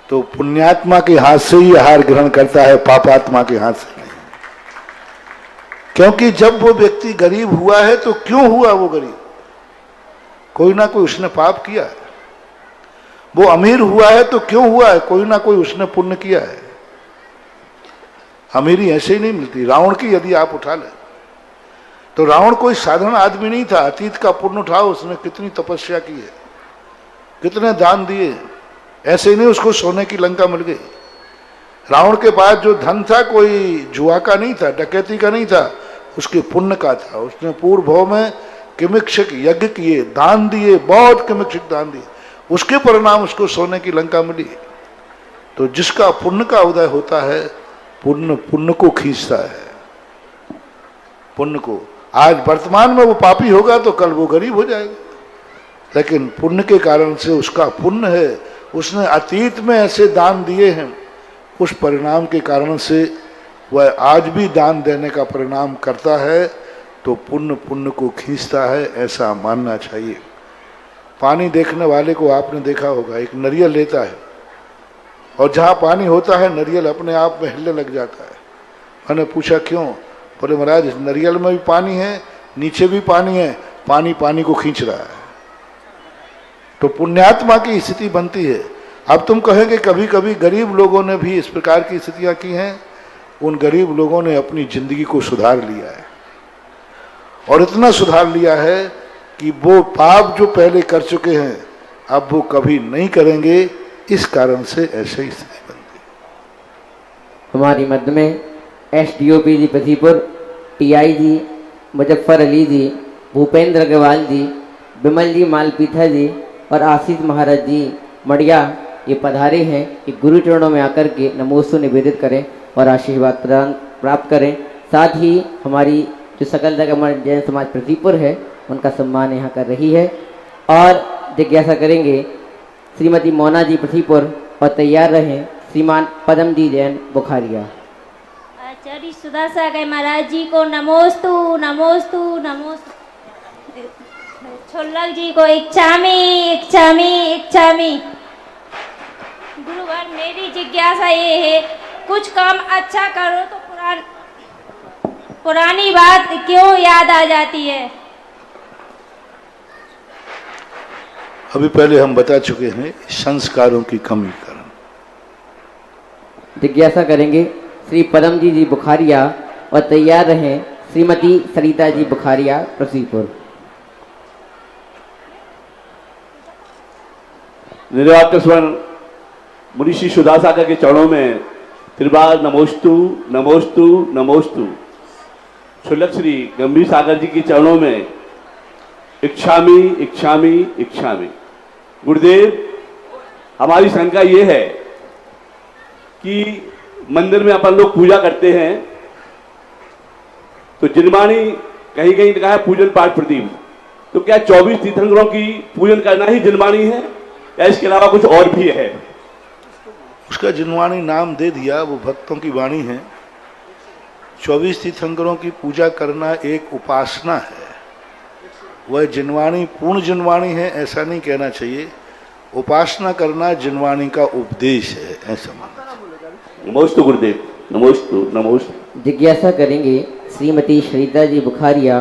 तो पुण्यात्मा के हाथ से ही आहार ग्रहण करता है, पापात्मा के हाथ से नहीं। क्योंकि जब वो व्यक्ति गरीब हुआ है तो क्यों हुआ वो गरीब? कोई ना कोई उसने पाप किया है। वो अमीर हुआ है तो क्यों हुआ है? कोई ना कोई उसने पुण्य किया है। अमीरी ऐसे ही नहीं मिलती। रावण की यदि आप उठा लें तो रावण कोई साधारण आदमी नहीं था। अतीत का पुण्य उठाओ, उसने कितनी तपस्या की है, कितने दान दिए। ऐसे नहीं उसको सोने की लंका मिल गई। रावण के पास जो धन था कोई जुआ का नहीं था, डकैती का नहीं था, उसके पुण्य का था। उसने पूर्व भाव में किमिक्षक यज्ञ किए, दान दिए, बहुत किमिक्षक दान दिए, उसके परिणाम उसको सोने की लंका मिली। तो जिसका पुण्य का उदय होता है, पुण्य को खींचता है, पुण्य को। आज वर्तमान में वो पापी होगा तो कल वो गरीब हो जाएगा, लेकिन पुण्य के कारण से उसका पुण्य है, उसने अतीत में ऐसे दान दिए हैं, उस परिणाम के कारण से वह आज भी दान देने का परिणाम करता है। तो पुण्य को खींचता है, ऐसा मानना चाहिए। पानी देखने वाले को आपने देखा होगा, एक नारियल लेता है और जहाँ पानी होता है नारियल अपने आप में हिलने लग जाता है। मैंने पूछा क्यों? बोले महाराज इस नारियल में भी पानी है, नीचे भी पानी है, पानी को खींच रहा है। तो पुण्यात्मा की स्थिति बनती है। अब तुम कहेंगे कभी कभी गरीब लोगों ने भी इस प्रकार की स्थितियां की हैं। उन गरीब लोगों ने अपनी जिंदगी को सुधार लिया है, और इतना सुधार लिया है कि वो पाप जो पहले कर चुके हैं अब वो कभी नहीं करेंगे। इस कारण से ऐसे ही स्थिति बनती है। हमारी मध्य में एसडीओपी जी पथीपुर, टीआई जी मुजफ्फर अली जी, भूपेंद्र अग्रवाल जी, विमल जी मालपीथा जी और आशीष महाराज जी मड़िया ये पधारे हैं कि गुरु चरणों में आकर के नमोस्तु निवेदित करें और आशीर्वाद प्रदान प्राप्त करें। साथ ही हमारी जो सकल दिगंबर जैन समाज पृथ्वीपुर है उनका सम्मान यहाँ कर रही है। और जिज्ञासा करेंगे श्रीमती मोना जी पृथ्वीपुर, और तैयार रहें श्रीमान पदम जी जैन बुखारिया। आचार्य सुधा सागर महाराज जी को नमोस्तु नमोस्तु नमोस्तु। छोलक जी को इच्छामी इच्छामी इच्छामी। गुरुवर मेरी जिज्ञासा ये है, कुछ काम अच्छा करो तो पुरानी बात क्यों याद आ जाती है? अभी पहले हम बता चुके हैं संस्कारों की कमी कारण। जिज्ञासा करेंगे श्री पदम जी बुखारिया, और तैयार रहें श्रीमती सरिता जी बुखारिया प्रसीपुर। निर्वाक स्वर्ण मुनिषि सुधा सागर के चरणों में त्रिबार नमोस्तु नमोस्तु नमोस्तु। शुल्लक श्री गंभीर सागर जी के चरणों में इच्छामी इच्छामी इच्छामी। गुरुदेव हमारी शंका ये है कि मंदिर में अपन लोग पूजा करते हैं तो जिनवाणी कहीं कहीं लिखा है पूजन पाठ प्रदीप, तो क्या 24 तीर्थंकरों की पूजन करना ही जिनवाणी है या इसके अलावा कुछ और भी है? उसका जिनवाणी नाम दे दिया, वो भक्तों की वाणी है। 24 तीर्थंकरों की पूजा करना एक उपासना है, वह जिनवाणी पूर्ण जिनवाणी है ऐसा नहीं कहना चाहिए। उपासना करना जिनवाणी का उपदेश है, ऐसा मानना चाहिए। नमोस्तु गुरुदेव, नमोस्तु नमोस्तु। जिज्ञासा करेंगे श्रीमती श्रीता जी बुखारिया,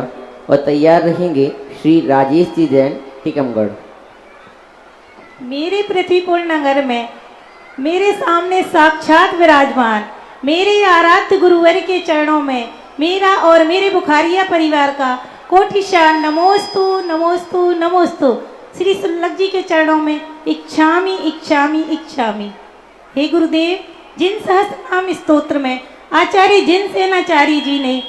और तैयार रहेंगे श्री राजेश जी जैन टीकमगढ़। मेरे पृथ्वीपुर नगर में मेरे सामने साक्षात विराजमान मेरे आराध्य गुरुवर के चरणों में मेरा और मेरे बुखारिया परिवार का कोटिशान नमोस्तु नमोस्तु नमोस्तु। श्री सुल्लक जी के चरणों में इच्छामी इच्छामी इच्छामी। हे गुरुदेव, जिन सहस्रनाम स्तोत्र में आचार्य जिन सेनाचार्य जी ने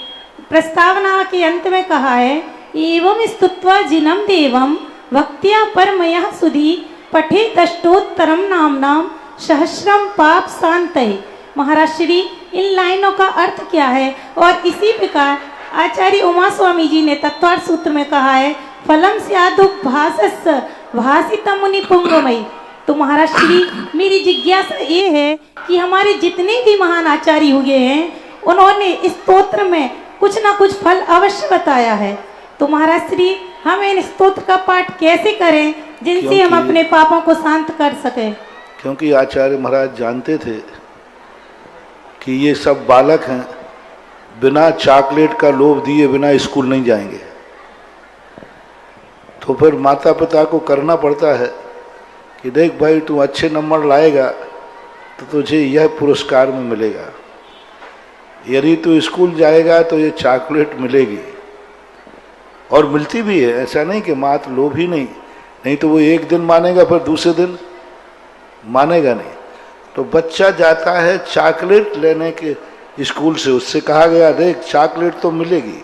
प्रस्तावना के अंत में कहा है, एवं स्तुत्वा जिनम देवम भक्त्या परमयः सुधी पठे तष्टोत्तरम नाम सहस्रम पाप शांतये। महाराज श्री इन लाइनों का अर्थ क्या है? और इसी प्रकार आचार्य उमा स्वामी जी ने तत्वार्थ सूत्र में कहा है, फलम स्यादुक भासस्य भासित मुनि पुंगमयी। तो महाराज श्री मेरी जिज्ञासा ये है कि हमारे जितने भी महान आचार्य हुए हैं उन्होंने इस स्तोत्र में कुछ ना कुछ फल अवश्य बताया है। तो महाराज श्री हम इन स्तोत्र का पाठ कैसे करें जिनसे हम अपने पापों को शांत कर सकें? क्योंकि आचार्य महाराज जानते थे कि ये सब बालक हैं, बिना चॉकलेट का लोभ दिए बिना स्कूल नहीं जाएंगे। तो फिर माता पिता को करना पड़ता है कि देख भाई तू अच्छे नंबर लाएगा तो तुझे यह पुरस्कार में मिलेगा, यदि तू स्कूल जाएगा तो ये चॉकलेट मिलेगी। और मिलती भी है, ऐसा नहीं कि मात लोभ ही नहीं तो वो एक दिन मानेगा फिर दूसरे दिन मानेगा नहीं। तो बच्चा जाता है चॉकलेट लेने के स्कूल से, उससे कहा गया देख चॉकलेट तो मिलेगी,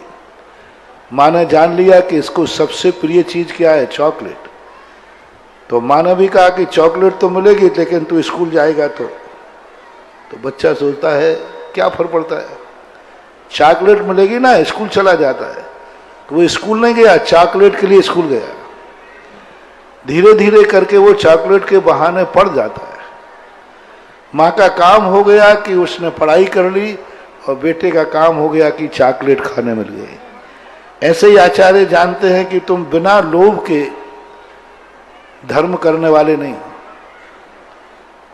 माँ ने जान लिया कि इसको सबसे प्रिय चीज क्या है, चॉकलेट। तो माँ ने भी कहा कि चॉकलेट तो मिलेगी लेकिन तू स्कूल जाएगा तो बच्चा सोचता है क्या फर्क पड़ता है, चॉकलेट मिलेगी ना, स्कूल चला जाता है। तो वो स्कूल नहीं गया, चॉकलेट के लिए स्कूल गया। धीरे धीरे करके वो चॉकलेट के बहाने पढ़ जाता है। माँ का काम हो गया कि उसने पढ़ाई कर ली और बेटे का काम हो गया कि चॉकलेट खाने मिल गई। ऐसे ही आचार्य जानते हैं कि तुम बिना लोभ के धर्म करने वाले नहीं,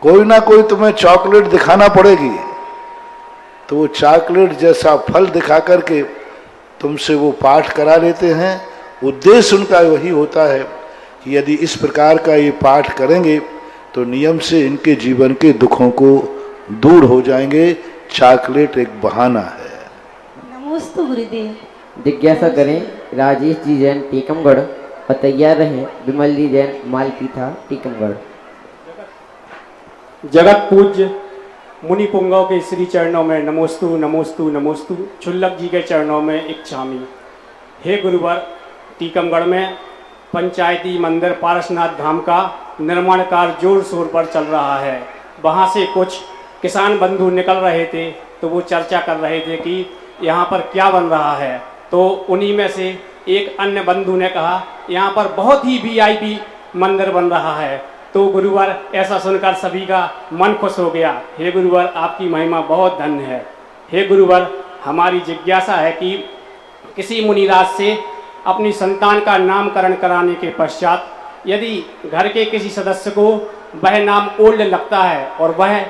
कोई ना कोई तुम्हें चॉकलेट दिखाना पड़ेगी, तो वो चॉकलेट जैसा फल दिखा करके तुमसे वो पाठ करा लेते हैं। उद्देश्य उनका वही होता है कि यदि इस प्रकार का ये पाठ करेंगे तो नियम से इनके जीवन के दुखों को दूर हो जाएंगे। चॉकलेट एक बहाना है। नमोस्तु गुरुदेव। जिज्ञासा करें राजेश जी जैन टीकमगढ़ और तैयार रहें विमल जी जैन मालपीठा टीकमगढ़। जगत पूज्य मुनि पुंगव के श्री चरणों में नमोस्तु नमोस्तु नमोस्तु। क्षुल्लक जी के चरणों में इच्छामी। हे गुरुवर, टीकमगढ़ में पंचायती मंदिर पारसनाथ धाम का निर्माण कार्य जोर शोर पर चल रहा है। वहाँ से कुछ किसान बंधु निकल रहे थे तो वो चर्चा कर रहे थे कि यहाँ पर क्या बन रहा है। तो उन्हीं में से एक अन्य बंधु ने कहा यहाँ पर बहुत ही वीआईपी मंदिर बन रहा है। तो गुरुवर ऐसा सुनकर सभी का मन खुश हो गया। हे गुरुवर, आपकी महिमा बहुत धन्य है। हे गुरुवर, हमारी जिज्ञासा है कि किसी मुनिराज से अपनी संतान का नामकरण कराने के पश्चात यदि घर के किसी सदस्य को वह नाम ओल्ड लगता है और वह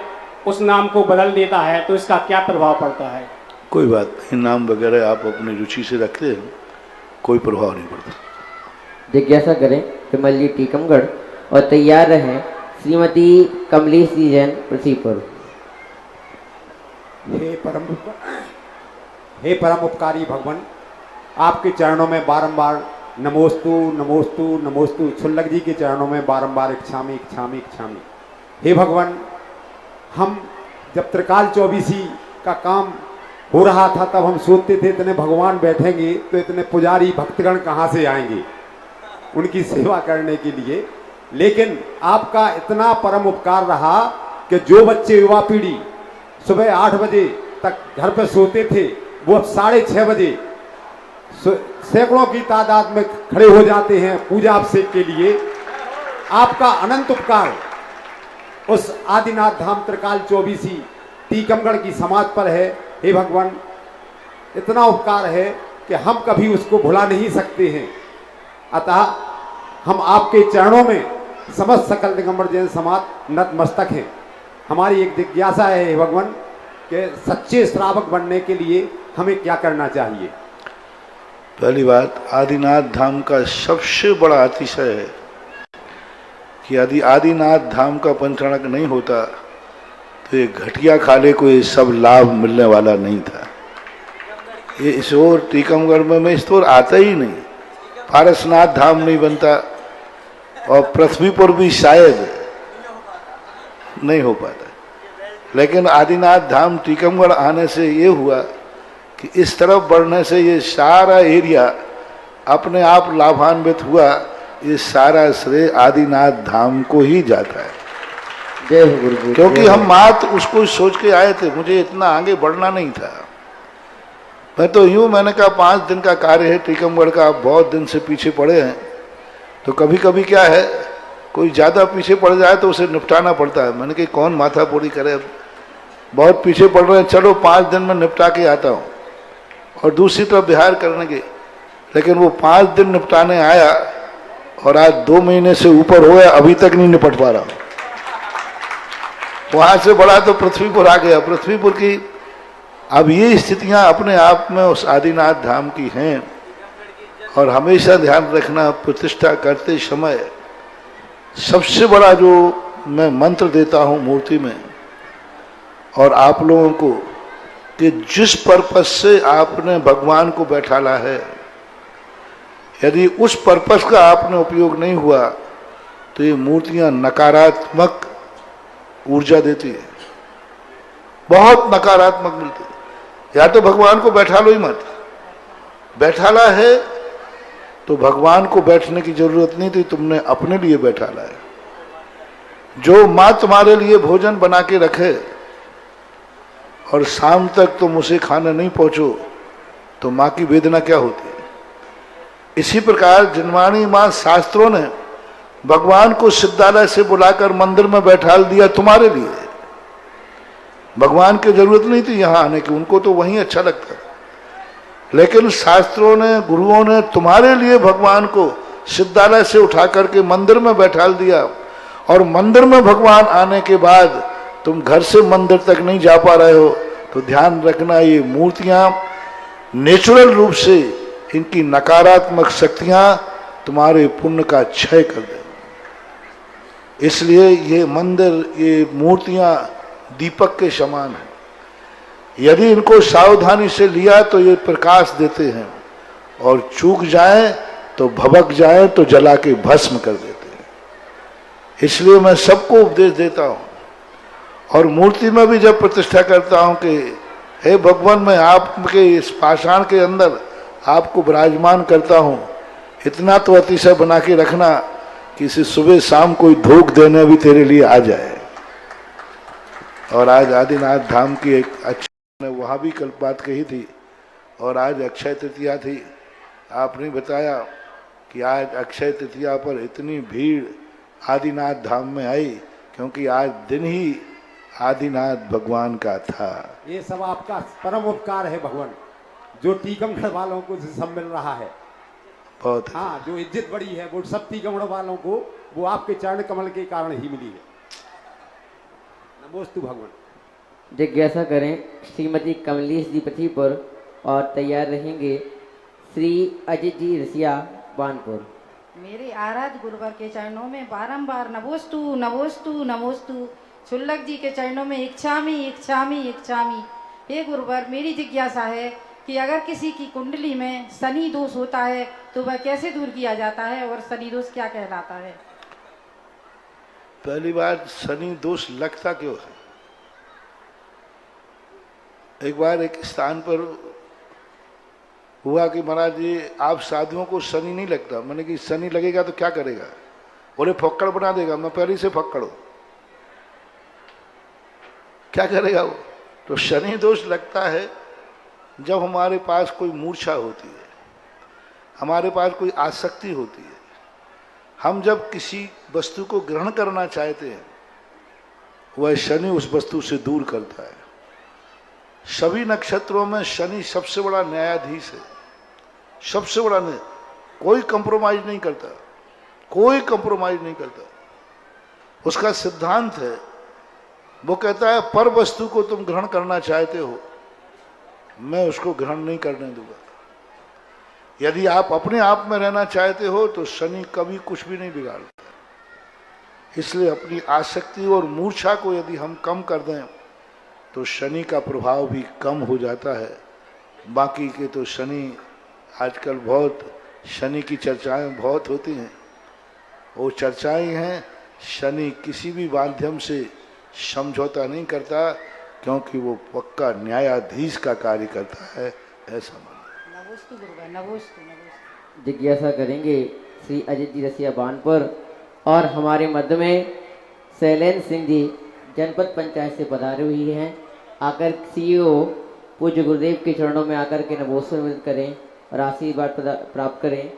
उस नाम को बदल देता है तो इसका क्या प्रभाव पड़ता है? कोई बात नहीं, नाम वगैरह आप अपनी रुचि से रखते हैं, कोई प्रभाव नहीं पड़ता। जिज्ञासा करें विमल जी टीकमगढ़ और तैयार रहें श्रीमती कमलेश जी जैन पृथ्वीपुर। हे परम उपकारी भगवान, आपके चरणों में बारंबार नमोस्तु नमोस्तु नमोस्तु। क्षुल्लक जी के चरणों में बारंबार इच्छामी इच्छामी इच्छामी। हे भगवान, हम जब त्रिकाल चौबीसी का काम हो रहा था तब हम सोचते थे इतने भगवान बैठेंगे तो इतने पुजारी भक्तगण कहाँ से आएंगे उनकी सेवा करने के लिए। लेकिन आपका इतना परम उपकार रहा कि जो बच्चे युवा पीढ़ी सुबह 8 बजे तक घर पर सोते थे वो अब 6:30 बजे सैकड़ों की तादाद में खड़े हो जाते हैं पूजा अभिषेक के लिए। आपका अनंत उपकार उस आदिनाथ धाम त्रिकाल चौबीसी टीकमगढ़ की समाज पर है। हे भगवान, इतना उपकार है कि हम कभी उसको भुला नहीं सकते हैं। अतः हम आपके चरणों में समस्त सकल दिगंबर जैन समाज नतमस्तक हैं। हमारी एक जिज्ञासा है हे भगवान कि सच्चे श्रावक बनने के लिए हमें क्या करना चाहिए? पहली बात, आदिनाथ धाम का सबसे बड़ा अतिशय है कि यदि आदिनाथ धाम का पंचाणक नहीं होता तो ये घटिया खाले को ये सब लाभ मिलने वाला नहीं था। ये इस ओर टीकमगढ़ में इस ओर आता ही नहीं, पारसनाथ धाम नहीं बनता और पृथ्वीपुर भी शायद नहीं हो पाता। लेकिन आदिनाथ धाम टीकमगढ़ आने से ये हुआ कि इस तरफ बढ़ने से ये सारा एरिया अपने आप लाभान्वित हुआ। ये सारा श्रेय आदिनाथ धाम को ही जाता है, क्योंकि हम मात्र उसको सोच के आए थे, मुझे इतना आगे बढ़ना नहीं था। मैं तो मैंने कहा 5 दिन का कार्य है टीकमगढ़ का, आप बहुत दिन से पीछे पड़े हैं। तो कभी कभी क्या है, कोई ज़्यादा पीछे पड़ जाए तो उसे निपटाना पड़ता है। मैंने कहा कौन माथा पूरी करे, अब बहुत पीछे पड़ रहे हैं, चलो 5 दिन में निपटा के आता हूँ। और दूसरी तरफ बिहार करने के, लेकिन वो 5 दिन निपटाने आया और आज 2 महीने से ऊपर हो गया, अभी तक नहीं निपट पा रहा। वहाँ से बड़ा तो पृथ्वीपुर आ गया। पृथ्वीपुर की अब ये स्थितियाँ अपने आप में उस आदिनाथ धाम की हैं। और हमेशा ध्यान रखना, प्रतिष्ठा करते समय सबसे बड़ा जो मैं मंत्र देता हूँ मूर्ति में और आप लोगों को, कि जिस पर्पस से आपने भगवान को बैठाला है, यदि उस पर्पस का आपने उपयोग नहीं हुआ तो ये मूर्तियां नकारात्मक ऊर्जा देती है, बहुत नकारात्मक मिलती है। या तो भगवान को बैठा लो ही मत, बैठाला है तो भगवान को बैठने की जरूरत नहीं थी, तुमने अपने लिए बैठाला है। जो माँ तुम्हारे लिए भोजन बना के रखे और शाम तक तुम उसे खाना नहीं पहुंचो तो माँ की वेदना क्या होती है। इसी प्रकार जिनवाणी माँ शास्त्रों ने भगवान को सिद्धालय से बुलाकर मंदिर में बैठाल दिया तुम्हारे लिए। भगवान की जरूरत नहीं थी यहाँ आने की, उनको तो वहीं अच्छा लगता था, लेकिन शास्त्रों ने, गुरुओं ने तुम्हारे लिए भगवान को सिद्धालय से उठा करके मंदिर में बैठाल दिया। और मंदिर में भगवान आने के बाद तुम घर से मंदिर तक नहीं जा पा रहे हो तो ध्यान रखना, ये मूर्तियां नेचुरल रूप से इनकी नकारात्मक शक्तियां तुम्हारे पुण्य का क्षय कर दें। इसलिए ये मंदिर, ये मूर्तियां दीपक के समान है। यदि इनको सावधानी से लिया तो ये प्रकाश देते हैं, और चूक जाए तो भभक जाए तो जला के भस्म कर देते हैं। इसलिए मैं सबको उपदेश देता हूँ, और मूर्ति में भी जब प्रतिष्ठा करता हूँ कि हे भगवान, मैं आपके इस पाषाण के अंदर आपको विराजमान करता हूँ, इतना तो अतिशय बना के रखना कि इसे सुबह शाम कोई धोख देने भी तेरे लिए आ जाए। और आज आदिनाथ धाम की एक अच्छी, ने वहाँ भी कल बात कही थी, और आज अक्षय तृतीया थी। आपने बताया कि आज अक्षय तृतीया पर इतनी भीड़ आदिनाथ धाम में आई क्योंकि आज दिन ही आदिनाथ भगवान का था। ये सब आपका परम उपकार है भगवान, जो टीकमगढ़ वालों को सब मिल रहा है। बहुत हाँ, जो इज्जत बड़ी है वो सब टीकमगढ़ वालों को वो आपके चरण कमल के कारण ही मिली है। नमोस्तु भगवान। जिज्ञासा करें श्रीमती कमलेश जी पति पर, और तैयार रहेंगे श्री अजित जी रसिया बानपुर। मेरे आराध्य गुरुवर के चरणों में बारंबार नमोस्तु नमोस्तु नमोस्तु। शुल्लक जी के चरणों में इच्छामी इच्छामी इच्छामी। हे गुरुवर, मेरी जिज्ञासा है कि अगर किसी की कुंडली में शनि दोष होता है तो वह कैसे दूर किया जाता है, और शनि दोष क्या कहलाता है? पहली बात, शनि दोष लगता क्यों है? एक बार एक स्थान पर हुआ कि महाराज जी, आप साधुओं को शनि नहीं लगता। मैंने कि शनि लगेगा तो क्या करेगा? बोले फक्कड़ बना देगा। मैं पहले से फक्कड़ हूं, क्या करेगा वो? तो शनि दोष लगता है जब हमारे पास कोई मूर्छा होती है, हमारे पास कोई आसक्ति होती है, हम जब किसी वस्तु को ग्रहण करना चाहते हैं, वह शनि उस वस्तु से दूर करता है। सभी नक्षत्रों में शनि सबसे बड़ा न्यायाधीश है, सबसे बड़ा न्याय। कोई कंप्रोमाइज नहीं करता, कोई कंप्रोमाइज नहीं करता। उसका सिद्धांत है, वो कहता है पर वस्तु को तुम ग्रहण करना चाहते हो, मैं उसको ग्रहण नहीं करने दूंगा। यदि आप अपने आप में रहना चाहते हो तो शनि कभी कुछ भी नहीं बिगाड़ता। इसलिए अपनी आसक्ति और मूर्छा को यदि हम कम कर दें तो शनि का प्रभाव भी कम हो जाता है। बाकी के तो शनि, आजकल बहुत शनि की चर्चाएं बहुत होती हैं, वो चर्चाएं हैं। शनि किसी भी माध्यम से समझौता नहीं करता, क्योंकि वो पक्का न्यायाधीश का कार्य करता है, ऐसा मानना। नमोस्तु गुरुवर, नमोस्तु नमोस्तु। जिज्ञासा करेंगे श्री अजित जी रसिया बानपुर, और हमारे मध्य में शैलेंद्र सिंह जी जनपद पंचायत से पधारे हुई हैं। आकर सीईओ पूज्य गुरुदेव के चरणों में आकर के नमोस्तु करें और आशीर्वाद प्राप्त करें।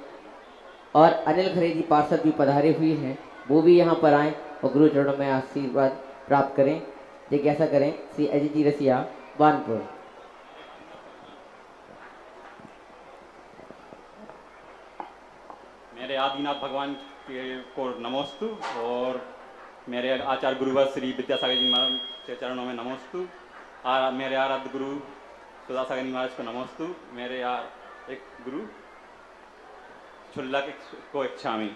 और अनिल खरे जी पार्षद भी पधारे हुए हैं, वो भी यहाँ पर आएँ और गुरु चरणों में आशीर्वाद प्राप्त करें। जिज्ञासा करें श्री अजित जी रसिया बानपुर। मेरे आदिनाथ भगवान को नमोस्तु, और मेरे आचार्य गुरुवर श्री विद्यासागर जी महाराज के चरणों में नमोस्तु। मेरे आराध्य गुरु सुधासागर जी महाराज को नमोस्तु। मेरे एक गुरु शुल्लक को इच्छामी।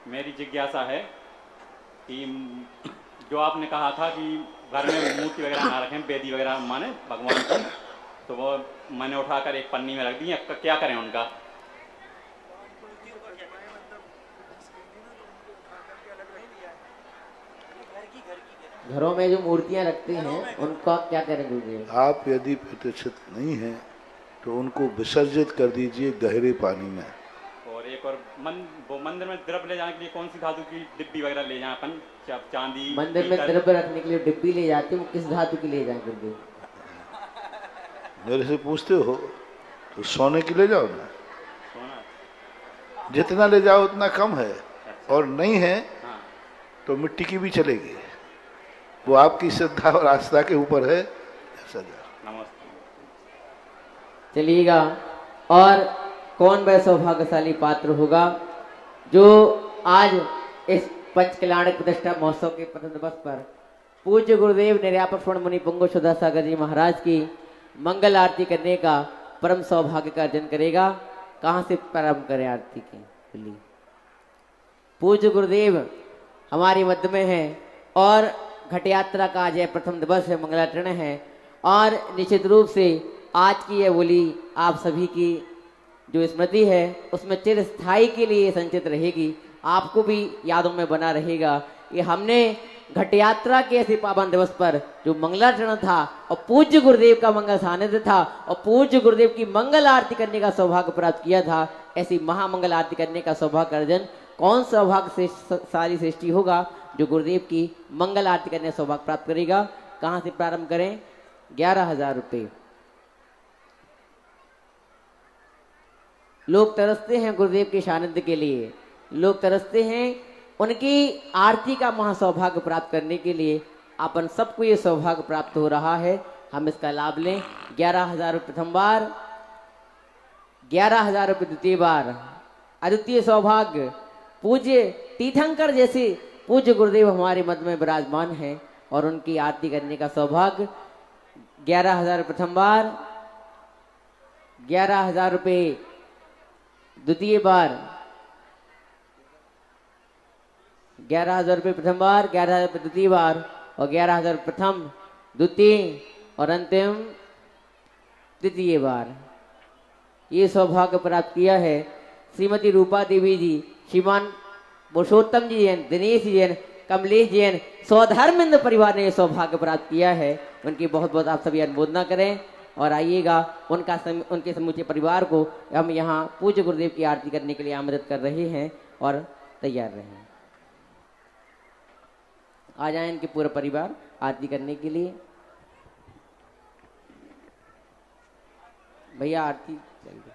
मेरी जिज्ञासा है कि जो आपने कहा था कि घर में मूर्ति वगैरह ना रखें, वेदी वगैरह माने भगवान की, तो वो मैंने उठाकर एक पन्नी में रख दी। क्या करें उनका? घरों में जो मूर्तियां रखते हैं उनका क्या करें गुरुदेव? आप यदि प्रतिष्ठित नहीं हैं तो उनको विसर्जित कर दीजिए गहरे पानी में। और एक और वो मंदिर में द्रव्य ले जाने के लिए कौन सी धातु की डिब्बी वगैरह ले जाएं अपन? चांदी मंदिर में द्रव्य रखने के लिए डिब्बी ले जाते हो, किस धातु की ले जाएं गुरुदेव? मेरे से पूछते हो तो सोने की ले जाओ ना, जितना ले जाओ उतना कम है, और नहीं है तो मिट्टी की भी चलेगी, वो आपकी श्रद्धा और आस्था के ऊपर है। चलिएगा, और कौन वह सौभाग्यशाली पात्र होगा जो आज इस पंच कल्याणक प्रतिष्ठा महोत्सव के प्रथम दिवस पर पूज्य गुरुदेव निर्यापक स्वर्ण मुनि पुंगव सुधा सागर जी महाराज की मंगल आरती करने का परम सौभाग्य का अर्जन करेगा। कहाँ से प्रारंभ करें आरती की? बोलिए। पूज्य गुरुदेव हमारे मध्य में है और घट यात्रा का आज प्रथम दिवस है, मंगलाचरण है, और निश्चित रूप से आज की यह बोली आप सभी की जो स्मृति है उसमें चिरस्थायी के लिए संचित रहेगी, आपको भी यादों में बना रहेगा। ये हमने घट यात्रा के ऐसे पावन दिवस पर जो मंगलाचरण था और पूज्य गुरुदेव का मंगल सानिध्य था और पूज्य गुरुदेव की मंगल आरती करने का सौभाग्य प्राप्त किया था, ऐसी महामंगल आरती करने का सौभाग्य अर्जन कौन सौभाग्य से सारी सृष्टि होगा जो गुरुदेव की मंगल आरती करने का सौभाग्य प्राप्त करेगा? कहाँ से प्रारंभ करें? 11,000 रुपये। लोग तरसते हैं गुरुदेव के सानिध्य के लिए, लोग तरसते हैं उनकी आरती का महासौभाग्य प्राप्त करने के लिए। अपन सबको ये सौभाग्य प्राप्त हो रहा है, हम इसका लाभ लें। 11,000 रुपये प्रथम बार, 11,000 रुपये द्वितीय बार। अद्वितीय सौभाग्य पूज्य तीर्थंकर जैसे पूज्य गुरुदेव हमारे मध्य में विराजमान हैं और उनकी आरती करने का सौभाग्य 11,000 रुपये प्रथम बार, 11,000 रुपये द्वितीय बार, 11,000 रुपये प्रथम बार, 11,000 रुपये द्वितीय बार और 11,000 प्रथम द्वितीय और अंतिम तृतीय बार। ये सौभाग्य प्राप्त किया है श्रीमती रूपा देवी जी, श्रीमान पुरुषोत्तम जी जैन, दिनेश जी जैन, कमलेश जैन, स्वधर्मेंद्र परिवार ने यह सौभाग्य प्राप्त किया है। उनकी बहुत बहुत आप सभी अनुमोदना करें और आइएगा। उनके समूचे परिवार को हम यहाँ पूज्य गुरुदेव की आरती करने के लिए आमंत्रित कर रहे हैं और तैयार रहें। आ जाए इनके पूरा परिवार आरती करने के लिए। भैया आरती चलिए।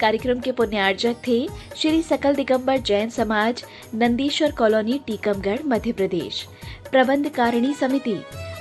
कार्यक्रम के पुण्यार्जक थे श्री सकल दिगंबर जैन समाज, नंदीश्वर कॉलोनी, टीकमगढ़, मध्य प्रदेश। प्रबंध कारिणी समिति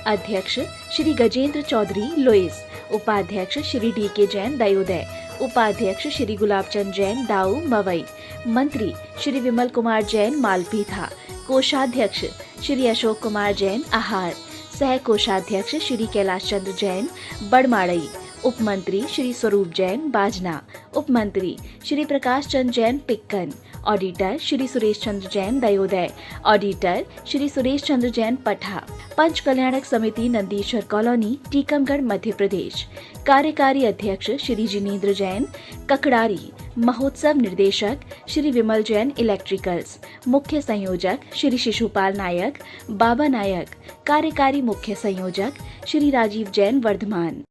अध्यक्ष श्री गजेंद्र चौधरी, लुइस। उपाध्यक्ष श्री डी.के. जैन, दयोदय। उपाध्यक्ष श्री गुलाबचंद जैन, दाऊ, मवई। मंत्री श्री विमल कुमार जैन, मालपीथा। कोषाध्यक्ष श्री अशोक कुमार जैन, आहार। सह कोषाध्यक्ष श्री कैलाश चंद्र जैन, बड़माड़ई। उपमंत्री श्री स्वरूप जैन, बाजना। उपमंत्री श्री प्रकाश चंद्र जैन, पिक्कन। ऑडिटर श्री सुरेश चंद्र जैन, दयोदय। ऑडिटर श्री सुरेश चंद्र जैन, पठा। पंच कल्याणक समिति, नंदीश्वर कॉलोनी, टीकमगढ़, मध्य प्रदेश। कार्यकारी अध्यक्ष श्री जिनेंद्र जैन, ककड़ारी। महोत्सव निर्देशक श्री विमल जैन, इलेक्ट्रिकल्स। मुख्य संयोजक श्री शिशुपाल नायक, बाबा नायक। कार्यकारी मुख्य संयोजक श्री राजीव जैन, वर्धमान।